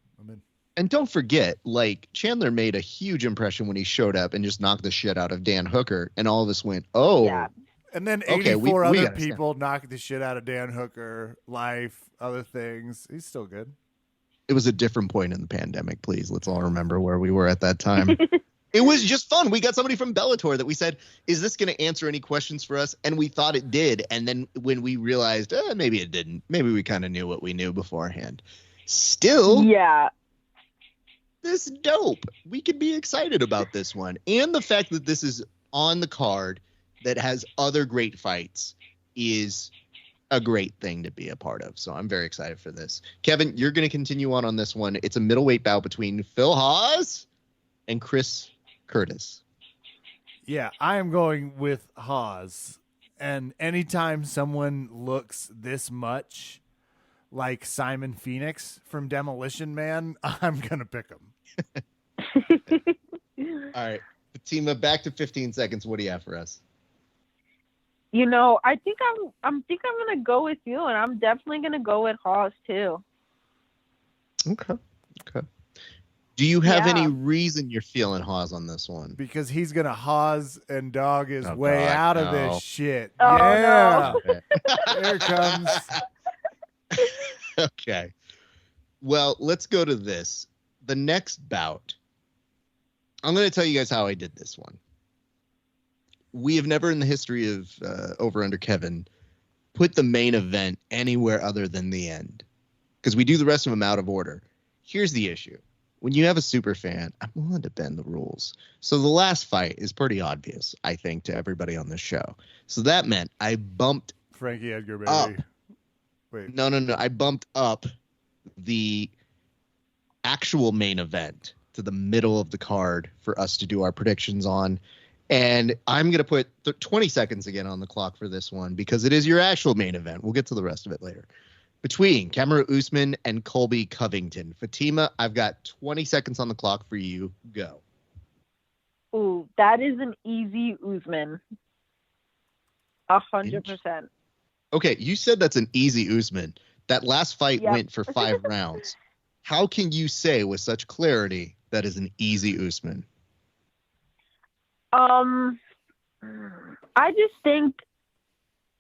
Speaker 2: And don't forget, like, Chandler made a huge impression when he showed up and just knocked the shit out of Dan Hooker. And all of us went, oh. Yeah.
Speaker 1: And then 84 other people knocked the shit out of Dan Hooker, life, other things. He's still good.
Speaker 2: It was a different point in the pandemic, please. Let's all remember where we were at that time. It was just fun. We got somebody from Bellator that we said, is this going to answer any questions for us? And we thought it did. And then when we realized, maybe it didn't. Maybe we kind of knew what we knew beforehand. Still.
Speaker 3: Yeah.
Speaker 2: This is dope. We could be excited about this one. And the fact that this is on the card that has other great fights is a great thing to be a part of. So I'm very excited for this. Kevin, you're going to continue on this one. It's a middleweight bout between Phil Hawes and Chris Curtis.
Speaker 1: Yeah, I am going with Hawes. And anytime someone looks this much like Simon Phoenix from Demolition Man, I'm going to pick him.
Speaker 2: All right. Fatima, back to 15 seconds. What do you have for us?
Speaker 3: I think I'm gonna go with you, and I'm definitely gonna go with Haas too.
Speaker 2: Okay. Do you have
Speaker 3: Yeah.
Speaker 2: any reason you're feeling Hawes on this one?
Speaker 1: Because he's going to Haas and dog his
Speaker 2: Oh,
Speaker 1: way
Speaker 2: God,
Speaker 1: out of
Speaker 2: no.
Speaker 1: this shit.
Speaker 3: Oh,
Speaker 1: yeah.
Speaker 3: no.
Speaker 1: Here it comes.
Speaker 2: Okay. Well, let's go to this. The next bout. I'm going to tell you guys how I did this one. We have never in the history of Over Under Kevin put the main event anywhere other than the end, because we do the rest of them out of order. Here's the issue. When you have a super fan, I'm willing to bend the rules. So the last fight is pretty obvious, I think, to everybody on this show. So that meant I bumped
Speaker 1: Frankie Edgar, baby.
Speaker 2: up.
Speaker 1: Wait.
Speaker 2: No. I bumped up the actual main event to the middle of the card for us to do our predictions on. And I'm going to put 20 seconds again on the clock for this one because it is your actual main event. We'll get to the rest of it later. Between Kamaru Usman and Colby Covington. Fatima, I've got 20 seconds on the clock for you. Go.
Speaker 3: Ooh, that is an easy Usman. 100%.
Speaker 2: Okay, you said that's an easy Usman. That last fight
Speaker 3: Yep.
Speaker 2: went for 5 rounds. How can you say with such clarity that is an easy Usman?
Speaker 3: I just think,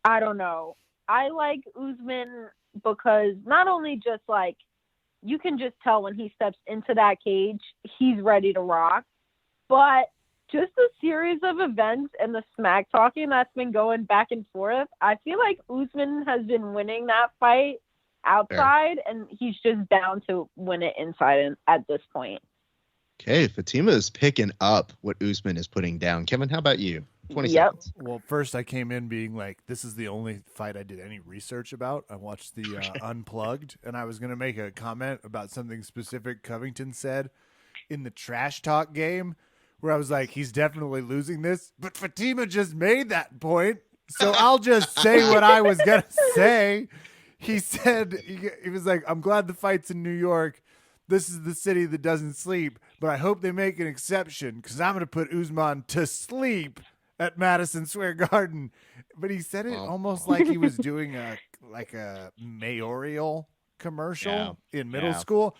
Speaker 3: I don't know. I like Usman because not only just like, you can just tell when he steps into that cage, he's ready to rock, but just the series of events and the smack talking that's been going back and forth, I feel like Usman has been winning that fight outside, and he's just bound to win it inside at this point.
Speaker 2: Okay, Fatima is picking up what Usman is putting down. Kevin, how about you? 20
Speaker 3: Yep.
Speaker 2: seconds.
Speaker 1: Well, first I came in being like, this is the only fight I did any research about. I watched the Unplugged, and I was going to make a comment about something specific Covington said in the trash talk game where I was like, he's definitely losing this. But Fatima just made that point, so I'll just say what I was going to say. He said, he was like, I'm glad the fight's in New York. This is the city that doesn't sleep, but I hope they make an exception because I'm going to put Usman to sleep at Madison Square Garden. But he said it almost like he was doing a mayoral commercial in middle school.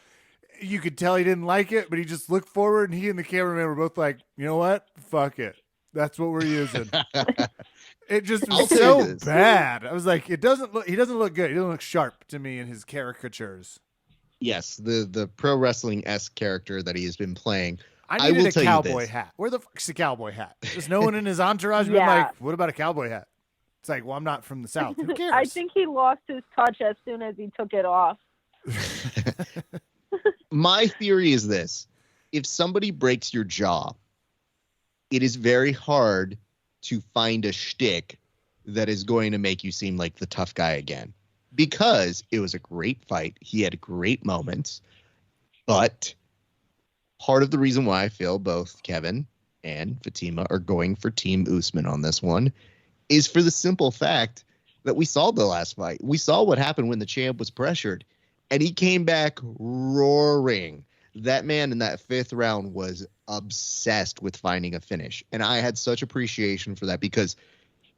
Speaker 1: You could tell he didn't like it, but he just looked forward, and he and the cameraman were both like, you know what? Fuck it. That's what we're using. It just was so bad. I was like, he doesn't look good. He doesn't look sharp to me in his caricatures.
Speaker 2: Yes, the pro wrestling-esque character that he has been playing.
Speaker 1: I needed a cowboy hat. Where the fuck's the cowboy hat? There's no one in his entourage been like, what about a cowboy hat? It's like, well, I'm not from the South. Who cares?
Speaker 3: I think he lost his touch as soon as he took it off.
Speaker 2: My theory is this. If somebody breaks your jaw, it is very hard to find a shtick that is going to make you seem like the tough guy again. Because it was a great fight. He had great moments. But part of the reason why I feel both Kevin and Fatima are going for Team Usman on this one is for the simple fact that we saw the last fight. We saw what happened when the champ was pressured, and he came back roaring. That man in that 5th round was obsessed with finding a finish, and I had such appreciation for that because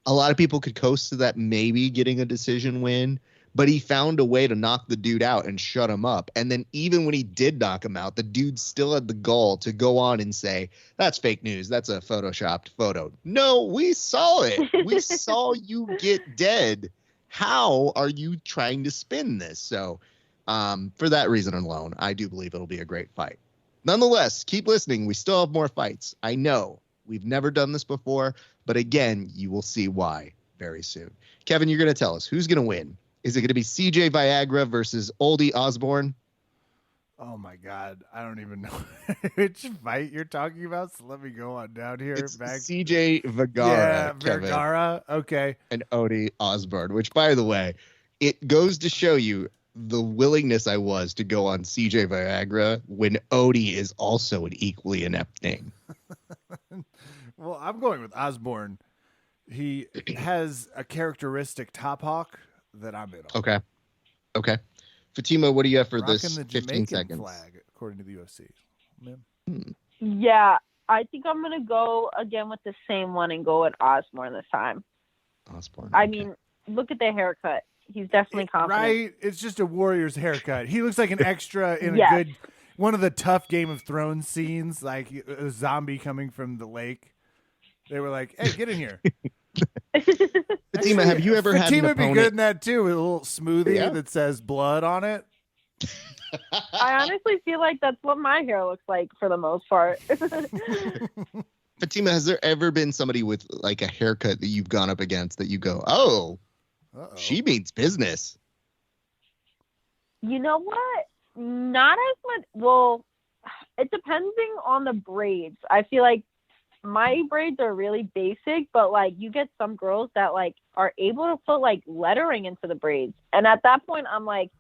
Speaker 2: a lot of people could coast to that maybe getting a decision win, but he found a way to knock the dude out and shut him up. And then even when he did knock him out, the dude still had the gall to go on and say, that's fake news. That's a photoshopped photo. No, we saw it. We saw you get dead. How are you trying to spin this? So for that reason alone, I do believe it'll be a great fight. Nonetheless, keep listening. We still have more fights. I know we've never done this before, but again, you will see why very soon. Kevin, you're going to tell us who's going to win. Is it going to be CJ Viagra versus Oldie Osborne?
Speaker 1: Oh my God. I don't even know which fight you're talking about. So let me go on down here.
Speaker 2: It's
Speaker 1: back.
Speaker 2: CJ Vergara.
Speaker 1: Yeah,
Speaker 2: Kevin,
Speaker 1: Vergara. Okay.
Speaker 2: and Odie Osborne, which, by the way, it goes to show you the willingness I was to go on CJ Viagra when Odie is also an equally inept name.
Speaker 1: Well, I'm going with Osborne. He has a characteristic top hawk that I'm in on.
Speaker 2: Okay. Fatima, what do you have for
Speaker 1: Rocking
Speaker 2: this
Speaker 1: the
Speaker 2: 15
Speaker 1: Jamaican
Speaker 2: seconds?
Speaker 1: flag, according to the UFC. Man.
Speaker 3: Yeah, I think I'm gonna go again with the same one and go with Osborne this time.
Speaker 2: Osborne.
Speaker 3: I
Speaker 2: okay.
Speaker 3: mean, look at the haircut. He's definitely confident.
Speaker 1: Right? It's just a warrior's haircut. He looks like an extra in
Speaker 3: Yes.
Speaker 1: a good one of the tough Game of Thrones scenes, like a zombie coming from the lake. They were like, "Hey, get in here."
Speaker 2: Fatima, have you ever had an
Speaker 1: Fatima would be
Speaker 2: opponent?
Speaker 1: good in that too, with a little smoothie
Speaker 2: Yeah.
Speaker 1: that says blood on it.
Speaker 3: I honestly feel like that's what my hair looks like for the most part.
Speaker 2: Fatima, has there ever been somebody with like a haircut that you've gone up against that you go, oh,
Speaker 1: Uh-oh.
Speaker 2: she means business?
Speaker 3: You know what? Not as much. Well, it depending on the braids. I feel like my braids are really basic, but like you get some girls that like are able to put like lettering into the braids. And at that point, I'm like,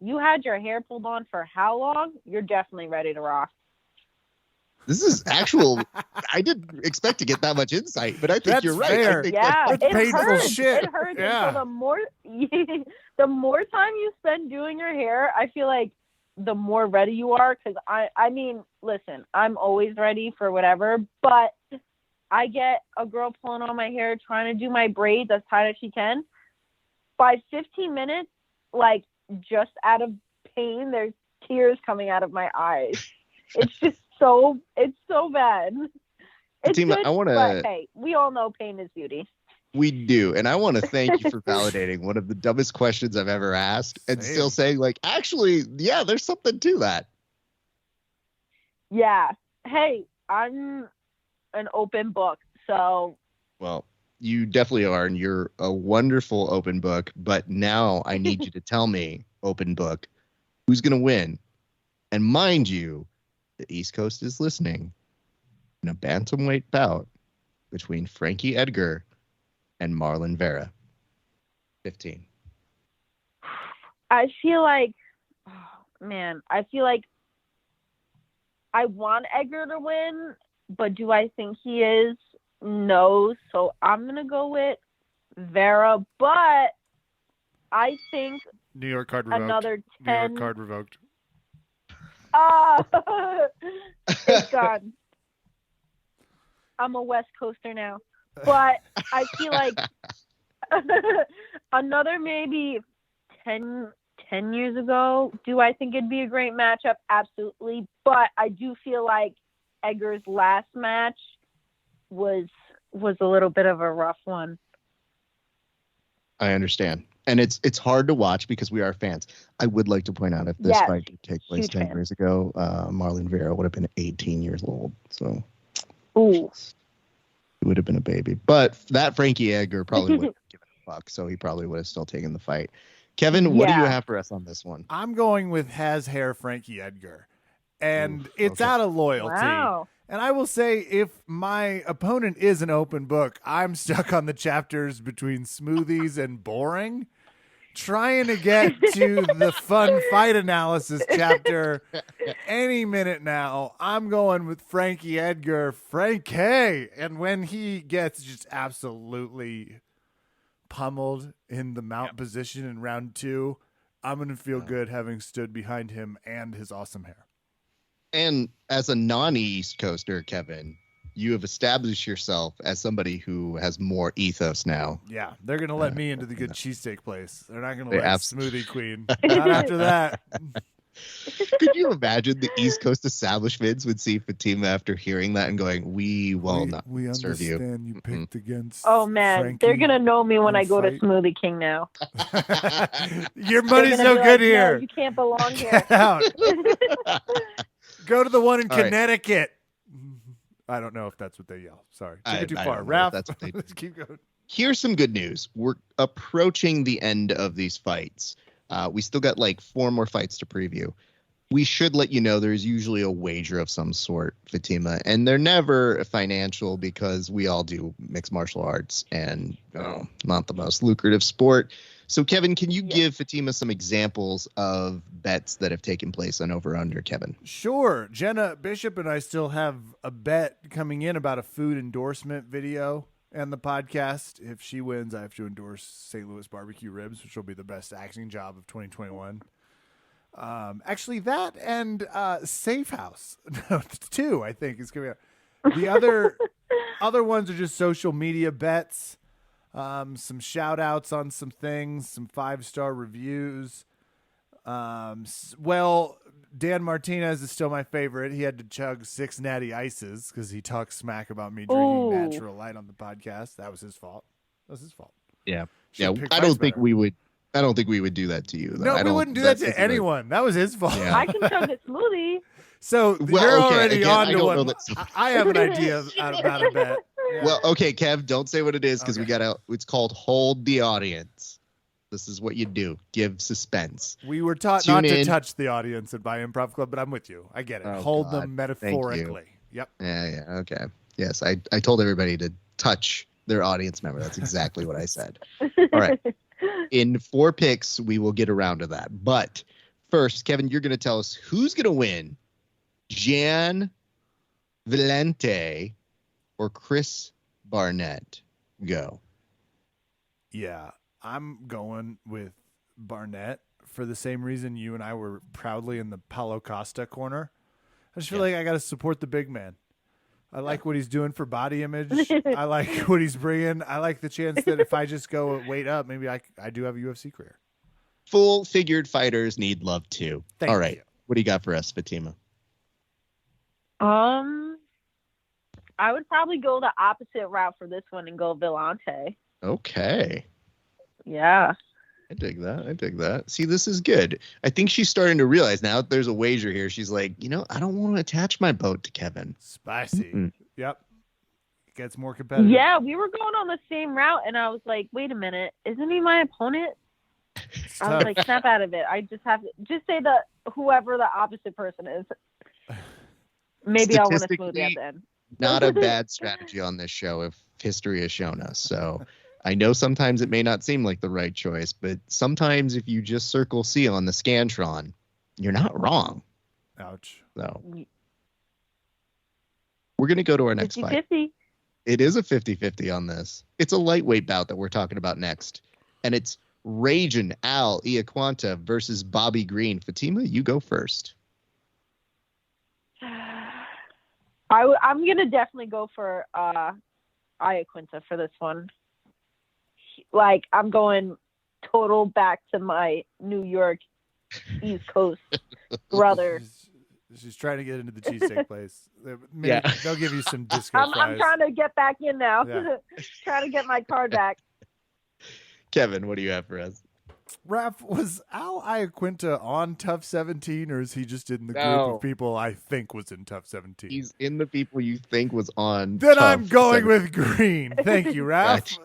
Speaker 3: you had your hair pulled on for how long? You're definitely ready to rock.
Speaker 2: This is actual. I didn't expect to get that much insight, but I think
Speaker 1: That's
Speaker 2: you're right.
Speaker 1: fair.
Speaker 2: I think
Speaker 3: Yeah,
Speaker 1: That's
Speaker 3: it
Speaker 1: painful
Speaker 3: hurts.
Speaker 1: shit.
Speaker 3: It hurts.
Speaker 1: Yeah.
Speaker 3: And so the more time you spend doing your hair, I feel like the more ready you are. Because I mean, listen, I'm always ready for whatever, but I get a girl pulling on my hair, trying to do my braids as tight as she can. By 15 minutes, like just out of pain, there's tears coming out of my eyes. It's just it's so bad. It's
Speaker 2: Fatima,
Speaker 3: good,
Speaker 2: I wanna-
Speaker 3: but hey, we all know pain is beauty.
Speaker 2: we do. And I want to thank you for validating one of the dumbest questions I've ever asked and
Speaker 1: Same.
Speaker 2: still saying, like, actually, yeah, there's something to that.
Speaker 3: Yeah. Hey, I'm an open book, so
Speaker 2: Well, you definitely are, and you're a wonderful open book. But now I need you to tell me, open book, who's going to win. And mind you, the East Coast is listening in a bantamweight bout between Frankie Edgar and Marlon Vera. 15.
Speaker 3: I feel like, I feel like I want Edgar to win, but do I think he is? No. So I'm going to go with Vera, but I think
Speaker 1: New York card revoked.
Speaker 3: another
Speaker 1: New York
Speaker 3: 10.
Speaker 1: card revoked.
Speaker 3: It's gone. I'm a West Coaster now. But I feel like another maybe 10 years ago, do I think it'd be a great matchup? Absolutely. But I do feel like Edgar's last match was a little bit of a rough one.
Speaker 2: I understand. And it's hard to watch because we are fans. I would like to point out, if this
Speaker 3: Yes,
Speaker 2: fight did take place
Speaker 3: huge
Speaker 2: 10
Speaker 3: fan.
Speaker 2: years ago, Marlon Vera would have been 18 years old. So
Speaker 3: Ooh.
Speaker 2: he would have been a baby. But that Frankie Edgar probably wouldn't have given a fuck, so he probably would have still taken the fight. Kevin, what do you
Speaker 3: Yeah.
Speaker 2: have for us on this one?
Speaker 1: I'm going with has hair Frankie Edgar. And
Speaker 2: Oof,
Speaker 1: it's
Speaker 2: okay.
Speaker 1: out of loyalty.
Speaker 3: Wow.
Speaker 1: And I will say, if my opponent is an open book, I'm stuck on the chapters between smoothies and boring, trying to get to the fun fight analysis chapter any minute now. I'm going with Frankie Edgar, Frankie. And when he gets just absolutely pummeled in the mount position in round 2, I'm going to feel good having stood behind him and his awesome hair.
Speaker 2: And as a non-East Coaster, Kevin, you have established yourself as somebody who has more ethos now.
Speaker 1: Yeah, they're going to let me into the good cheesesteak place. They're not going to
Speaker 2: They
Speaker 1: let Smoothie Queen. Not after that.
Speaker 2: Could you imagine the East Coast establishments would see Fatima after hearing that and going, we will not
Speaker 1: we
Speaker 2: serve you.
Speaker 1: understand you picked against
Speaker 3: Oh, man.
Speaker 1: Frankie.
Speaker 3: They're going to know me when
Speaker 1: in
Speaker 3: I go to
Speaker 1: fight.
Speaker 3: Smoothie King now.
Speaker 1: Your
Speaker 3: They're
Speaker 1: money's
Speaker 3: gonna
Speaker 1: no
Speaker 3: be
Speaker 1: good
Speaker 3: like,
Speaker 1: here.
Speaker 3: No, you can't belong here.
Speaker 1: Get out. Go to the one in
Speaker 2: All right.
Speaker 1: Connecticut. I don't know if that's what they yell. Sorry. Took it too
Speaker 2: I
Speaker 1: far.
Speaker 2: don't know if
Speaker 1: Raph,
Speaker 2: that's what they-
Speaker 1: let's keep going.
Speaker 2: Here's some good news. We're approaching the end of these fights. We still got like 4 more fights to preview. We should let you know there's usually a wager of some sort, Fatima, and they're never financial because we all do mixed martial arts and not the most lucrative sport. So, Kevin, can you give Fatima some examples of bets that have taken place on Over-Under, Kevin?
Speaker 1: Sure. Jenna Bishop and I still have a bet coming in about a food endorsement video and the podcast. If she wins, I have to endorse St. Louis barbecue ribs, which will be the best acting job of 2021. Actually, that and Safe House, no, 2, I think is coming out. The other ones are just social media bets, some shout outs on some things, some 5-star reviews. Well, Dan Martinez is still my favorite. He had to chug 6 natty ices because he talked smack about me drinking natural light on the podcast. That was his fault.
Speaker 2: Yeah.
Speaker 1: Should
Speaker 2: Yeah.
Speaker 1: pick
Speaker 2: I don't
Speaker 1: fights
Speaker 2: think
Speaker 1: better.
Speaker 2: we would. I don't think we would do that to you. Though.
Speaker 1: No, we wouldn't do that to anyone. That was his fault.
Speaker 2: Yeah.
Speaker 3: I can chug a smoothie.
Speaker 1: So
Speaker 2: Well,
Speaker 1: you're
Speaker 2: okay,
Speaker 1: already
Speaker 2: again,
Speaker 1: on
Speaker 2: I
Speaker 1: to
Speaker 2: don't
Speaker 1: one.
Speaker 2: know that-
Speaker 1: I have an idea about a bet. Yeah.
Speaker 2: Well, okay, Kev, don't say what it is because we
Speaker 1: Okay.
Speaker 2: got to. It's called hold the audience. This is what you do. Give suspense.
Speaker 1: We were taught
Speaker 2: Tune
Speaker 1: not to
Speaker 2: in.
Speaker 1: touch the audience at My Improv Club, but I'm with you. I get it.
Speaker 2: Oh,
Speaker 1: Hold
Speaker 2: God.
Speaker 1: them metaphorically. Yep.
Speaker 2: Yeah. Okay. Yes, I told everybody to touch their audience member. That's exactly what I said. All right. In 4 picks, we will get around to that. But first, Kevin, you're going to tell us who's going to win. Jan Valente or Chris Barnett. Go.
Speaker 1: Yeah. I'm going with Barnett for the same reason you and I were proudly in the Paulo Costa corner. I just feel like I got to support the big man. I like what he's doing for body image. I like what he's bringing. I like the chance that if I just go weight up, maybe I do have a UFC career.
Speaker 2: Full-figured fighters need love too.
Speaker 1: Thank
Speaker 2: All right.
Speaker 1: you.
Speaker 2: What do you got for us, Fatima?
Speaker 3: I would probably go the opposite route for this one and go Valente.
Speaker 2: Okay.
Speaker 3: Yeah.
Speaker 2: I dig that. See, this is good. I think she's starting to realize now that there's a wager here. She's like, I don't want to attach my boat to Kevin.
Speaker 1: Spicy.
Speaker 2: Mm-mm.
Speaker 1: Yep. It gets more competitive.
Speaker 3: Yeah, we were going on the same route, and I was like, wait a minute, isn't he my opponent?
Speaker 1: It's
Speaker 3: I was
Speaker 1: tough.
Speaker 3: like, snap out of it. I just have to just say the whoever the opposite person is. Maybe I'll win a smoothie at
Speaker 2: Statistically,
Speaker 3: the end.
Speaker 2: Not a bad strategy on this show if history has shown us. So I know sometimes it may not seem like the right choice, but sometimes if you just circle C on the Scantron, you're not wrong.
Speaker 1: Ouch.
Speaker 2: So we're going to go to our next fight.
Speaker 3: 50-50.
Speaker 2: It is a 50-50 on this. It's a lightweight bout that we're talking about next. And it's Ragin' Al Iaquinta versus Bobby Green. Fatima, you go first.
Speaker 3: I'm gonna definitely go for Iaquinta for this one. Like I'm going total back to my New York East Coast brother.
Speaker 1: She's trying to get into the cheesesteak place. Maybe they'll give you some disco
Speaker 3: I'm
Speaker 1: fries.
Speaker 3: trying to get back in now.
Speaker 1: Yeah.
Speaker 3: Trying to get my card back.
Speaker 2: Kevin, what do you have for us?
Speaker 1: Raph, was Al Iaquinta on Tough 17, or is he just in the group
Speaker 2: No.
Speaker 1: of people I think was in Tough 17?
Speaker 2: He's in the people you think was on.
Speaker 1: Then
Speaker 2: Tough
Speaker 1: I'm going
Speaker 2: 17.
Speaker 1: with Green. Thank you, Raph.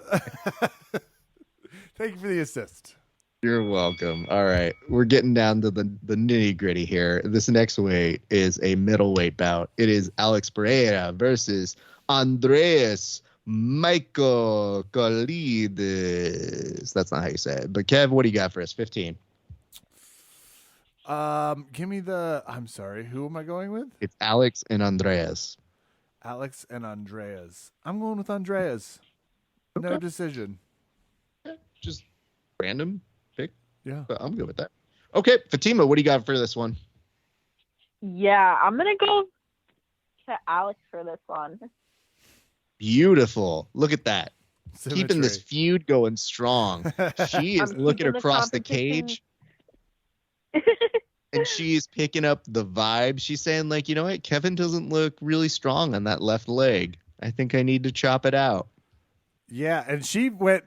Speaker 1: Thank you for the assist.
Speaker 2: You're welcome. All right. We're getting down to the nitty gritty here. This next weight is a middleweight bout. It is Alex Pereira versus Andreas Michael Kalides. That's not how you say it. But Kev, what do you got for us? 15.
Speaker 1: Give me the. I'm sorry. Who am I going with?
Speaker 2: It's Alex and Andreas.
Speaker 1: Alex and Andreas. I'm going with Andreas. No
Speaker 2: Okay.
Speaker 1: decision.
Speaker 2: Just random pick.
Speaker 1: Yeah.
Speaker 2: But I'm good with that. Okay, Fatima, what do you got for this one?
Speaker 3: Yeah, I'm gonna go to Alex for this one.
Speaker 2: Beautiful. Look at that. Keeping this
Speaker 1: Symmetry.
Speaker 2: feud going strong. She is
Speaker 3: I'm
Speaker 2: looking
Speaker 3: keeping the
Speaker 2: across the
Speaker 3: competition.
Speaker 2: cage and she's picking up the vibe. She's saying, like, you know what? Kevin doesn't look really strong on that left leg. I think I need to chop it out.
Speaker 1: Yeah, and she went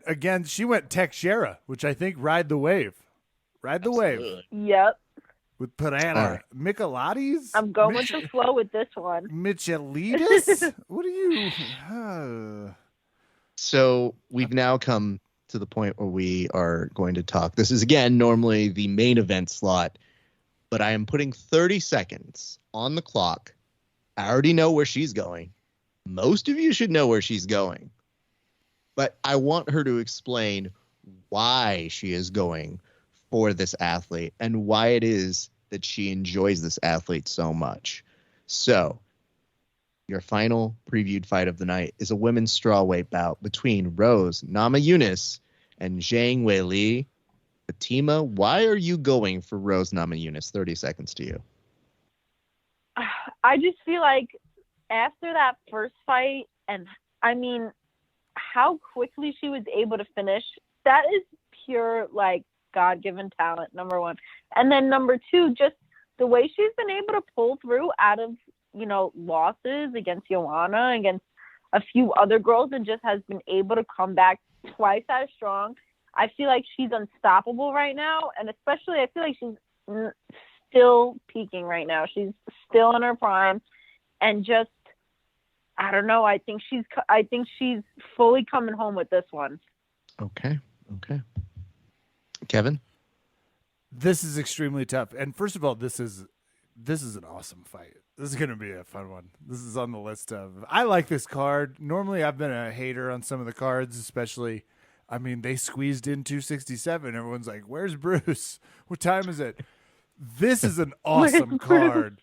Speaker 1: Teixeira, which I think ride the wave. Ride the wave
Speaker 3: Yep,
Speaker 1: with Piranha.
Speaker 2: All right.
Speaker 1: Michelatis?
Speaker 3: I'm going with the flow with this one.
Speaker 1: Michelitis? What are you?
Speaker 2: So we've now come to the point where we are going to talk. This is, again, normally the main event slot, but I am putting 30 seconds on the clock. I already know where she's going. Most of you should know where she's going. But I want her to explain why she is going for this athlete and why it is that she enjoys this athlete so much. So your final previewed fight of the night is a women's strawweight bout between Rose Namajunas and Zhang Weili. Fatima, why are you going for Rose Namajunas? 30 seconds to you.
Speaker 3: I just feel like after that first fight, and I mean, how quickly she was able to finish, that is pure, like, God-given talent, number one. And then number two, just the way she's been able to pull through out of, losses against Joanna, against a few other girls, and just has been able to come back twice as strong. I feel like she's unstoppable right now, and especially I feel like she's still peaking right now. She's still in her prime, and just, I don't know. I think she's fully coming home with this one.
Speaker 2: Okay. Kevin?
Speaker 1: This is extremely tough. And first of all, this is an awesome fight. This is going to be a fun one. This is on the list of, I like this card. Normally I've been a hater on some of the cards, especially, I mean, they squeezed in 267. Everyone's like, where's Bruce? What time is it? This is an awesome card.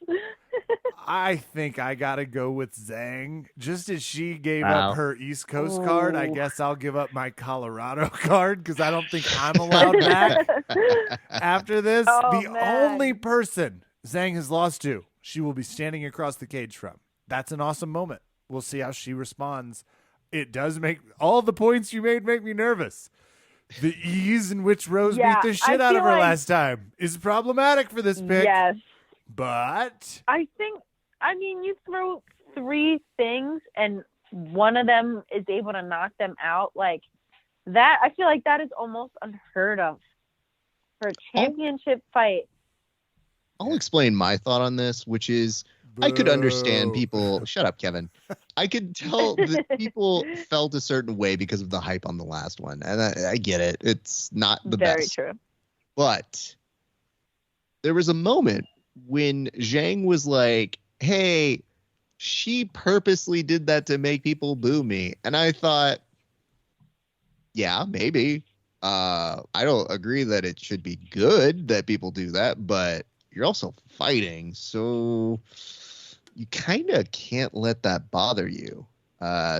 Speaker 1: I think I got to go with Zhang. Just as she gave up her East Coast card, I guess I'll give up my Colorado card because I don't think I'm allowed back after this. The only person Zhang has lost to, she will be standing across the cage from. That's an awesome moment. We'll see how she responds. It does make all the points you made make me nervous. The ease in which Rose beat the shit out of her last time is problematic for this pick.
Speaker 3: Yes.
Speaker 1: But
Speaker 3: I mean, you throw three things and one of them is able to knock them out. Like that, I feel like that is almost unheard of for a championship fight.
Speaker 2: I'll explain my thought on this, which is I could understand people. Shut up, Kevin. I could tell that people felt a certain way because of the hype on the last one. And I get it. It's not the best.
Speaker 3: Very true.
Speaker 2: But there was a moment when Zhang was like, hey, she purposely did that to make people boo me. And I thought, yeah, maybe. I don't agree that it should be good that people do that, but you're also fighting, so you kind of can't let that bother you.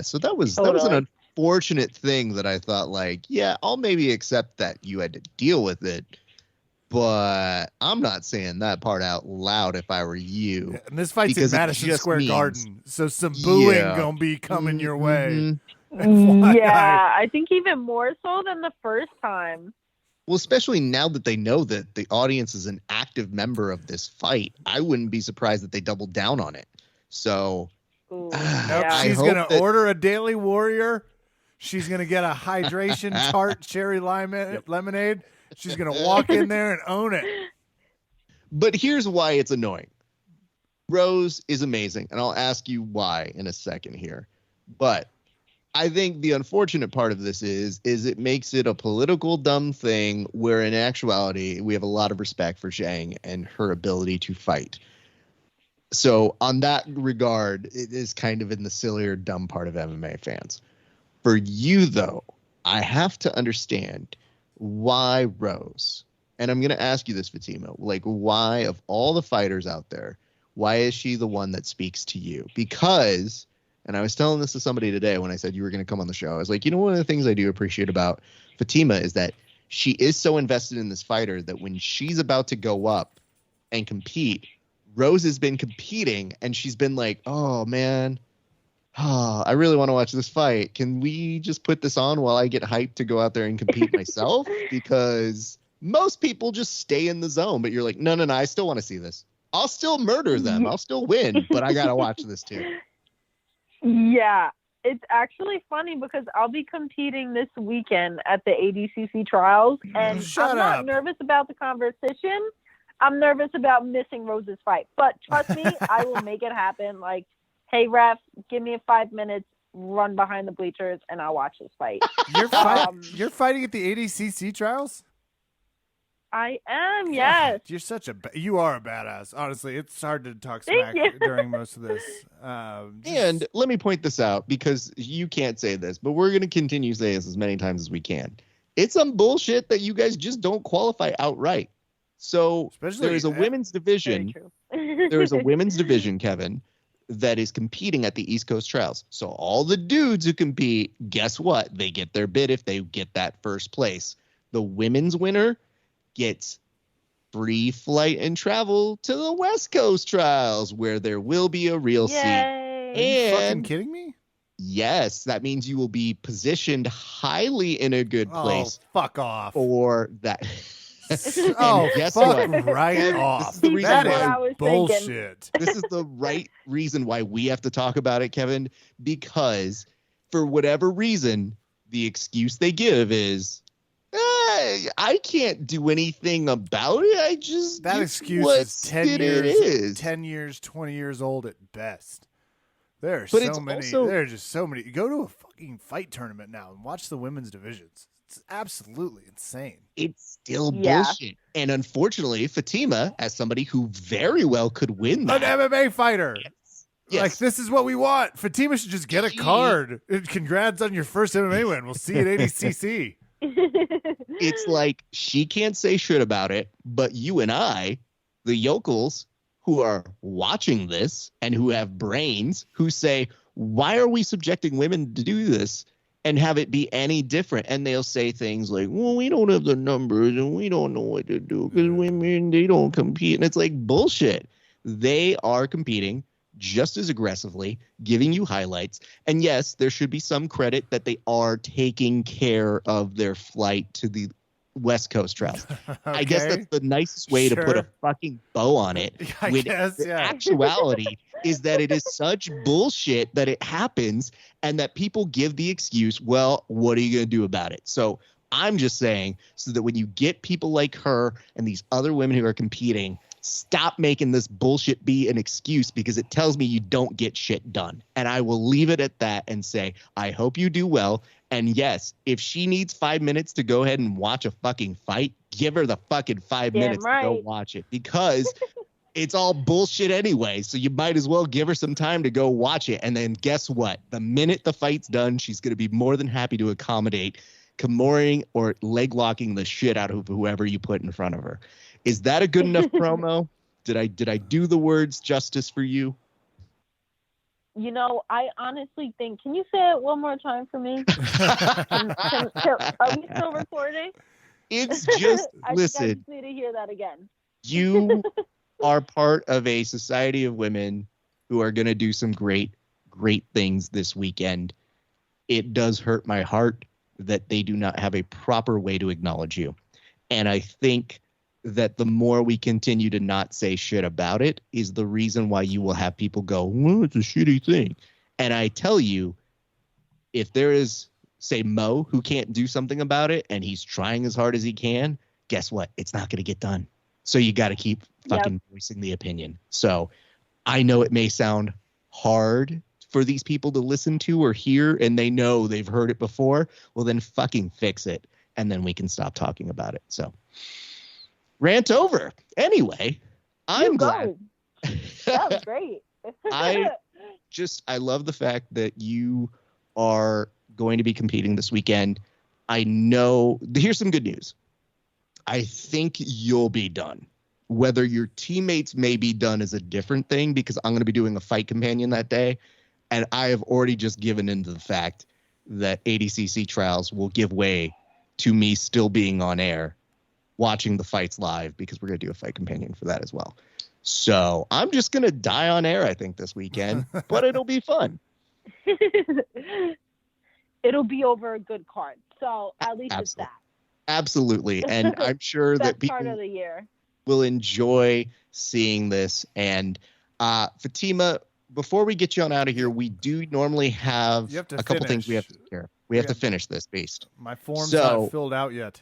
Speaker 2: So that was an unfortunate thing that I thought, like, yeah, I'll maybe accept that you had to deal with it, but I'm not saying that part out loud if I were you.
Speaker 1: Yeah, and this fight's in Madison Square Garden, so some booing gonna be coming your way.
Speaker 3: Yeah, I think even more so than the first time.
Speaker 2: Well, especially now that they know that the audience is an active member of this fight, I wouldn't be surprised that they doubled down on it. So
Speaker 1: she's going to order a Daily Warrior. She's going to get a hydration tart cherry lemonade. She's going to walk in there and own it.
Speaker 2: But here's why it's annoying. Rose is amazing, and I'll ask you why in a second here. But I think the unfortunate part of this is it makes it a political dumb thing where in actuality we have a lot of respect for Zhang and her ability to fight. So on that regard, it is kind of in the sillier dumb part of MMA fans. For you, though, I have to understand why Rose. And I'm going to ask you this, Fatima. Like, why, of all the fighters out there, why is she the one that speaks to you? Because... and I was telling this to somebody today when I said you were going to come on the show. I was like, one of the things I do appreciate about Fatima is that she is so invested in this fighter that when she's about to go up and compete, Rose has been competing and she's been like, oh, man, I really want to watch this fight. Can we just put this on while I get hyped to go out there and compete myself? Because most people just stay in the zone. But you're like, no, I still want to see this. I'll still murder them. I'll still win. But I got to watch this, too.
Speaker 3: Yeah, it's actually funny because I'll be competing this weekend at the ADCC trials, and I'm not nervous about the competition. I'm nervous about missing Rose's fight. But trust me, I will make it happen. Like, hey, ref, give me 5 minutes, run behind the bleachers, and I'll watch this fight.
Speaker 1: You're fighting at the ADCC trials?
Speaker 3: I am, yes.
Speaker 1: You are a badass. Honestly, it's hard to talk smack during most of this.
Speaker 2: And let me point this out because you can't say this, but we're going to continue saying this as many times as we can. It's some bullshit that you guys just don't qualify outright. So there is a women's division. There is a women's division, Kevin, that is competing at the East Coast trials. So all the dudes who compete, guess what? They get their bid if they get that first place. The women's winner gets free flight and travel to the West Coast trials where there will be a real seat.
Speaker 3: Yay.
Speaker 1: Are you fucking
Speaker 2: And
Speaker 1: kidding me?
Speaker 2: yes, that means you will be positioned highly in a good place
Speaker 1: Oh, fuck off.
Speaker 2: for that.
Speaker 1: Oh,
Speaker 2: guess
Speaker 1: fuck
Speaker 2: what?
Speaker 1: right
Speaker 2: Kev,
Speaker 1: off.
Speaker 2: this is the reason
Speaker 1: That
Speaker 3: That's what I
Speaker 1: is
Speaker 3: was thinking.
Speaker 1: bullshit.
Speaker 2: This is the right reason why we have to talk about it, Kevin, because for whatever reason, the excuse they give is, I can't do anything about it. I just
Speaker 1: That
Speaker 2: it's
Speaker 1: excuse
Speaker 2: what
Speaker 1: is 10
Speaker 2: it
Speaker 1: years,
Speaker 2: is.
Speaker 1: 10 years, 20 years old at best. There are
Speaker 2: But
Speaker 1: so
Speaker 2: it's
Speaker 1: many.
Speaker 2: also-
Speaker 1: There are just so many. Go to a fucking fight tournament now and watch the women's divisions. It's absolutely insane.
Speaker 2: It's still
Speaker 3: Yeah.
Speaker 2: bullshit. And unfortunately, Fatima, as somebody who very well could win
Speaker 1: An
Speaker 2: that,
Speaker 1: MMA fighter.
Speaker 2: yes.
Speaker 1: Like, this is what we want. Fatima should just get a card. Congrats on your first MMA win. We'll see you at ADCC.
Speaker 2: It's like she can't say shit about it, but you and I, the yokels who are watching this and who have brains, who say, why are we subjecting women to do this and have it be any different? And they'll say things like, well, we don't have the numbers and we don't know what to do because women, they don't compete. And it's like bullshit. They are competing just as aggressively, giving you highlights. And yes, there should be some credit that they are taking care of their flight to the West Coast trials. I guess
Speaker 1: Okay.
Speaker 2: that's the nicest way to put a
Speaker 1: Sure.
Speaker 2: fucking bow on it.
Speaker 1: I
Speaker 2: When
Speaker 1: guess,
Speaker 2: the
Speaker 1: yeah.
Speaker 2: actuality is that it is such bullshit that it happens and that people give the excuse, well, what are you going to do about it? So I'm just saying, so that when you get people like her and these other women who are competing, stop making this bullshit be an excuse, because it tells me you don't get shit done. And I will leave it at that and say, I hope you do well. And yes, if she needs 5 minutes to go ahead and watch a fucking fight, give her the fucking 5
Speaker 3: Damn
Speaker 2: minutes to go
Speaker 3: right.
Speaker 2: watch it, because it's all bullshit anyway. So you might as well give her some time to go watch it. And then guess what? The minute the fight's done, she's going to be more than happy to accommodate Kimuring or leg locking the shit out of whoever you put in front of her. Is that a good enough promo? Did I do the words justice for you?
Speaker 3: You know, I honestly think, can you say it one more time for me? Are we still recording?
Speaker 2: It's just,
Speaker 3: I
Speaker 2: listen,
Speaker 3: think I just need to hear that again.
Speaker 2: you are part of a society of women who are going to do some great, great things this weekend. It does hurt my heart that they do not have a proper way to acknowledge you. And I think that the more we continue to not say shit about it is the reason why you will have people go, well, it's a shitty thing. And I tell you, if there is, say, Mo, who can't do something about it and he's trying as hard as he can, guess what? It's not going to get done. So you got to keep fucking voicing the opinion. So I know it may sound hard for these people to listen to or hear, and they know they've heard it before. Well, then fucking fix it, and then we can stop talking about it. So rant over. Anyway, I'm glad.
Speaker 3: That was great.
Speaker 2: I love the fact that you are going to be competing this weekend. I know, here's some good news. I think you'll be done. Whether your teammates may be done is a different thing, because I'm going to be doing a fight companion that day. And I have already just given into the fact that ADCC trials will give way to me still being on air, watching the fights live, because we're going to do a fight companion for that as well. So I'm just going to die on air, I think, this weekend, but it'll be fun.
Speaker 3: It'll be over a good card. So at least it's that.
Speaker 2: Absolutely. And I'm sure that
Speaker 3: Best part
Speaker 2: people
Speaker 3: of the year.
Speaker 2: will enjoy seeing this. And Fatima, before we get you on out of here, we do normally have
Speaker 1: You have to
Speaker 2: a couple things we have to
Speaker 1: finish.
Speaker 2: take care of. We have to finish this beast.
Speaker 1: My form's
Speaker 2: So-
Speaker 1: not filled out yet.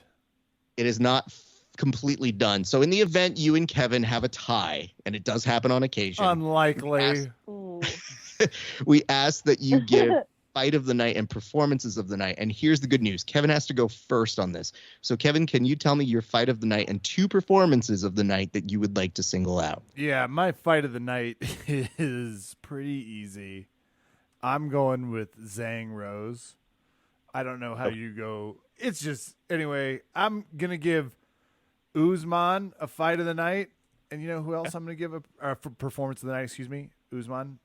Speaker 2: It is not completely done. So in the event you and Kevin have a tie, and it does happen on occasion,
Speaker 1: Unlikely.
Speaker 3: Ooh.
Speaker 2: we ask that you give fight of the night and performances of the night. And here's the good news. Kevin has to go first on this. So Kevin, can you tell me your fight of the night and 2 performances of the night that you would like to single out?
Speaker 1: Yeah, my fight of the night is pretty easy. I'm going with Zhang Rose. I don't know how you go. It's just, anyway, I'm going to give Usman a fight of the night. And you know who else I'm going to give a performance of the night? Excuse me. Usman.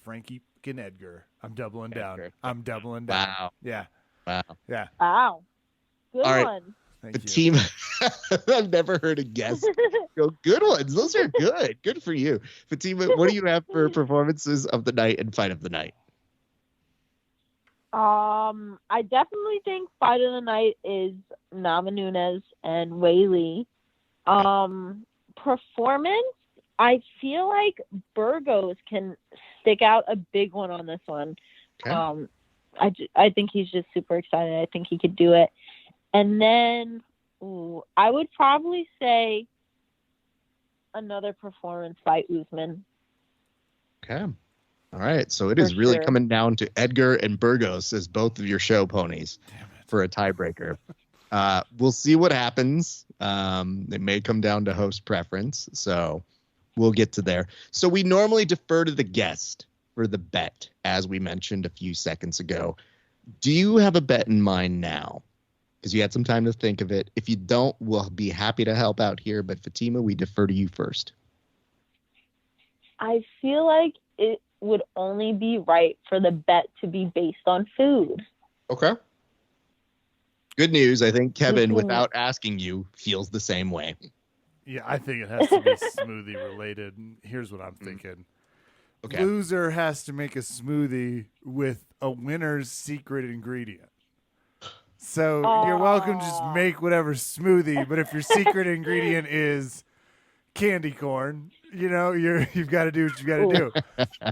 Speaker 1: Frankie fucking Edgar. I'm doubling down.
Speaker 2: Edgar.
Speaker 1: I'm doubling down.
Speaker 2: Wow.
Speaker 1: Yeah.
Speaker 2: Wow.
Speaker 1: Yeah.
Speaker 3: Wow. Good
Speaker 2: All right.
Speaker 3: one.
Speaker 1: Thank you.
Speaker 2: Fatima, I've never heard a guest go, good ones. Those are good. Good for you. Fatima, what do you have for performances of the night and fight of the night?
Speaker 3: I definitely think fight of the night is Nava Nunes and Whaley. Performance, I feel like Burgos can stick out a big one on this one.
Speaker 2: Okay.
Speaker 3: I think he's just super excited. I think he could do it. And then I would probably say another performance by Usman.
Speaker 2: Okay. All right. So it is really coming down to Edgar and Burgos as both of your show ponies for a tiebreaker. We'll see what happens. It may come down to host preference. So we'll get to there. So we normally defer to the guest for the bet, as we mentioned a few seconds ago. Do you have a bet in mind now? Because you had some time to think of it. If you don't, we'll be happy to help out here. But Fatima, we defer to you first.
Speaker 3: I feel like it would only be right for the bet to be based on food.
Speaker 2: Okay. Good news. I think Kevin, without asking you, feels the same way.
Speaker 1: Yeah, I think it has to be smoothie related. And here's what I'm thinking.
Speaker 2: Okay.
Speaker 1: Loser has to make a smoothie with a winner's secret ingredient. So you're welcome to just make whatever smoothie, but if your secret ingredient is candy corn, you've got to do what you got to do.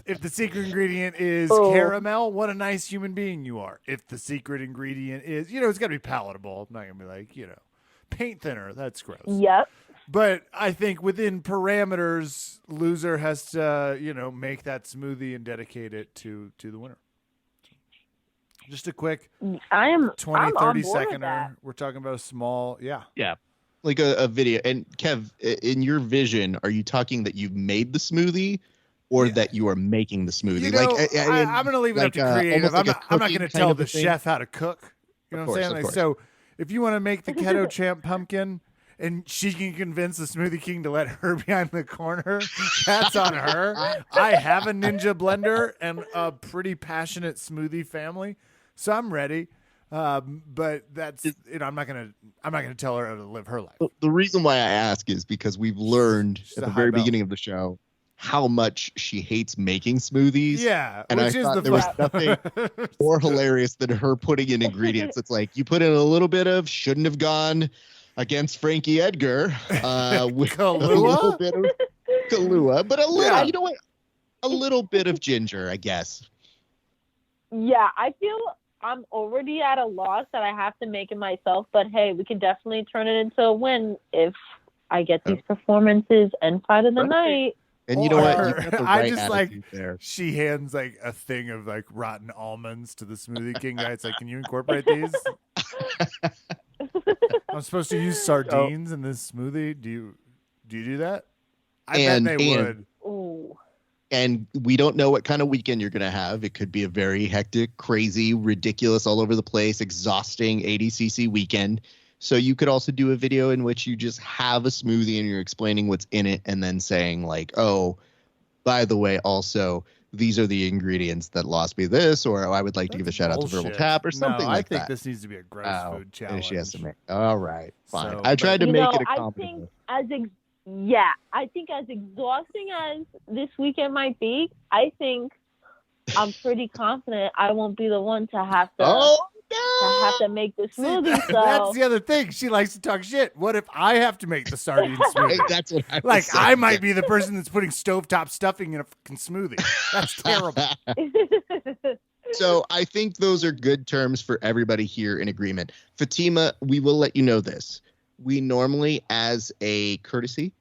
Speaker 1: If the secret ingredient is caramel, what a nice human being you are. If the secret ingredient is, it's got to be palatable. I'm not going to be like, paint thinner. That's gross.
Speaker 3: Yep.
Speaker 1: But I think within parameters, loser has to, make that smoothie and dedicate it to the winner. Just a quick 20, 30 seconder. We're talking about a small,
Speaker 2: Yeah. Like a video. And Kev, in your vision, are you talking that you've made the smoothie or that you are making the smoothie?
Speaker 1: I'm going to leave it up to creative. I'm not going to tell the chef how to cook. You know what I'm saying? So if you want to make the Keto Champ pumpkin and she can convince the Smoothie King to let her behind the corner, that's on her. I have a ninja blender and a pretty passionate smoothie family, so I'm ready. But that's I'm not gonna tell her how to live her life.
Speaker 2: The reason why I ask is because we've learned at the very beginning of the show how much she hates making smoothies.
Speaker 1: Yeah,
Speaker 2: and I thought there was nothing more hilarious than her putting in ingredients. It's like you put in a little bit of shouldn't have gone against Frankie Edgar with
Speaker 1: Kahlua?
Speaker 2: a little bit of Kahlua, but a little, a little bit of ginger, I guess.
Speaker 3: Yeah, I feel I'm already at a loss that I have to make it myself, but hey, we can definitely turn it into a win if I get these performances and fight of the night.
Speaker 2: And you know what? You got the right
Speaker 1: I just like
Speaker 2: there.
Speaker 1: She hands like a thing of like rotten almonds to the Smoothie King guy. It's like, can you incorporate these? I'm supposed to use sardines in this smoothie. Do you do that? I bet they would.
Speaker 3: Ooh.
Speaker 2: And we don't know what kind of weekend you're going to have. It could be a very hectic, crazy, ridiculous, all over the place, exhausting 80cc weekend. So you could also do a video in which you just have a smoothie and you're explaining what's in it and then saying like, oh, by the way, also, these are the ingredients that lost me this, or I would like to give a shout out to Verbal Tap or something like that.
Speaker 1: I think this needs to be a gross food challenge.
Speaker 2: She has to make. All right, fine.
Speaker 1: So,
Speaker 2: I tried to make it a
Speaker 3: I
Speaker 2: comedy.
Speaker 3: think as exhausting as this weekend might be, I think I'm pretty confident I won't be the one to have to make the smoothie. So
Speaker 1: that's the other thing. She likes to talk shit. What if I have to make the sardine smoothie?
Speaker 2: That's what I
Speaker 1: like I might be the person that's putting stovetop stuffing in a fucking smoothie. That's terrible.
Speaker 2: So I think those are good terms for everybody here in agreement. Fatima, we will let you know this. We normally, as a courtesy,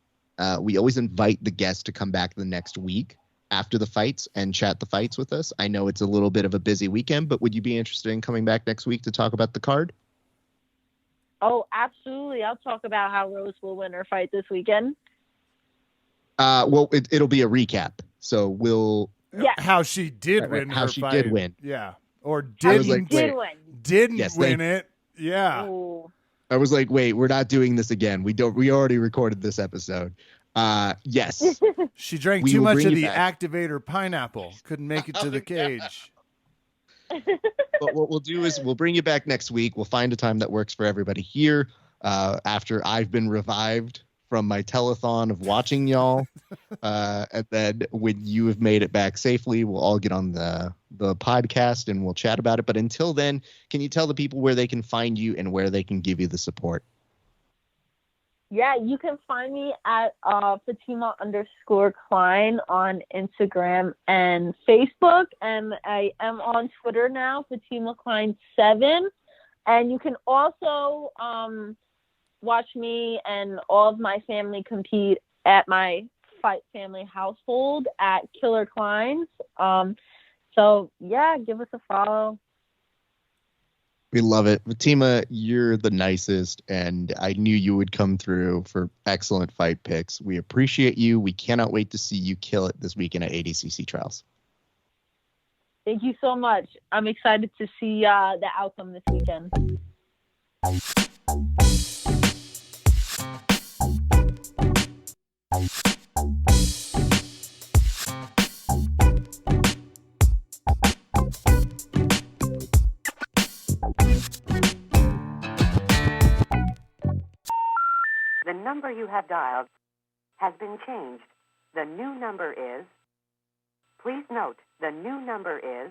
Speaker 2: we always invite the guest to come back the next week after the fights and chat the fights with us. I know it's a little bit of a busy weekend, but would you be interested in coming back next week to talk about the card?
Speaker 3: Oh, absolutely. I'll talk about how Rose will win her fight this weekend.
Speaker 2: Well, it'll be a recap. So we'll...
Speaker 3: Yeah.
Speaker 1: How she did win
Speaker 2: how
Speaker 1: her
Speaker 2: she
Speaker 1: fight.
Speaker 2: did win.
Speaker 1: Yeah. Or
Speaker 3: didn't
Speaker 1: win it. Yeah.
Speaker 3: Ooh.
Speaker 2: I was like, wait, we're not doing this again. We already recorded this episode. Yes.
Speaker 1: She drank too much of the activator pineapple. Couldn't make it to the cage.
Speaker 2: But what we'll do is we'll bring you back next week. We'll find a time that works for everybody here. after I've been revived from my telethon of watching y'all. And then when you have made it back safely, we'll all get on the podcast and we'll chat about it. But until then, can you tell the people where they can find you and where they can give you the support?
Speaker 3: Yeah, you can find me at Fatima_Klein on Instagram and Facebook, and I am on Twitter now, Fatima Klein 7. And you can also watch me and all of my family compete at my Fight Family household at Killer Kleins. So yeah, give us a follow.
Speaker 2: We love it. Fatima, you're the nicest, and I knew you would come through for excellent fight picks. We appreciate you. We cannot wait to see you kill it this weekend at ADCC Trials.
Speaker 3: Thank you so much. I'm excited to see the outcome this weekend.
Speaker 5: The number you have dialed has been changed. The new number is... Please note, the new number is...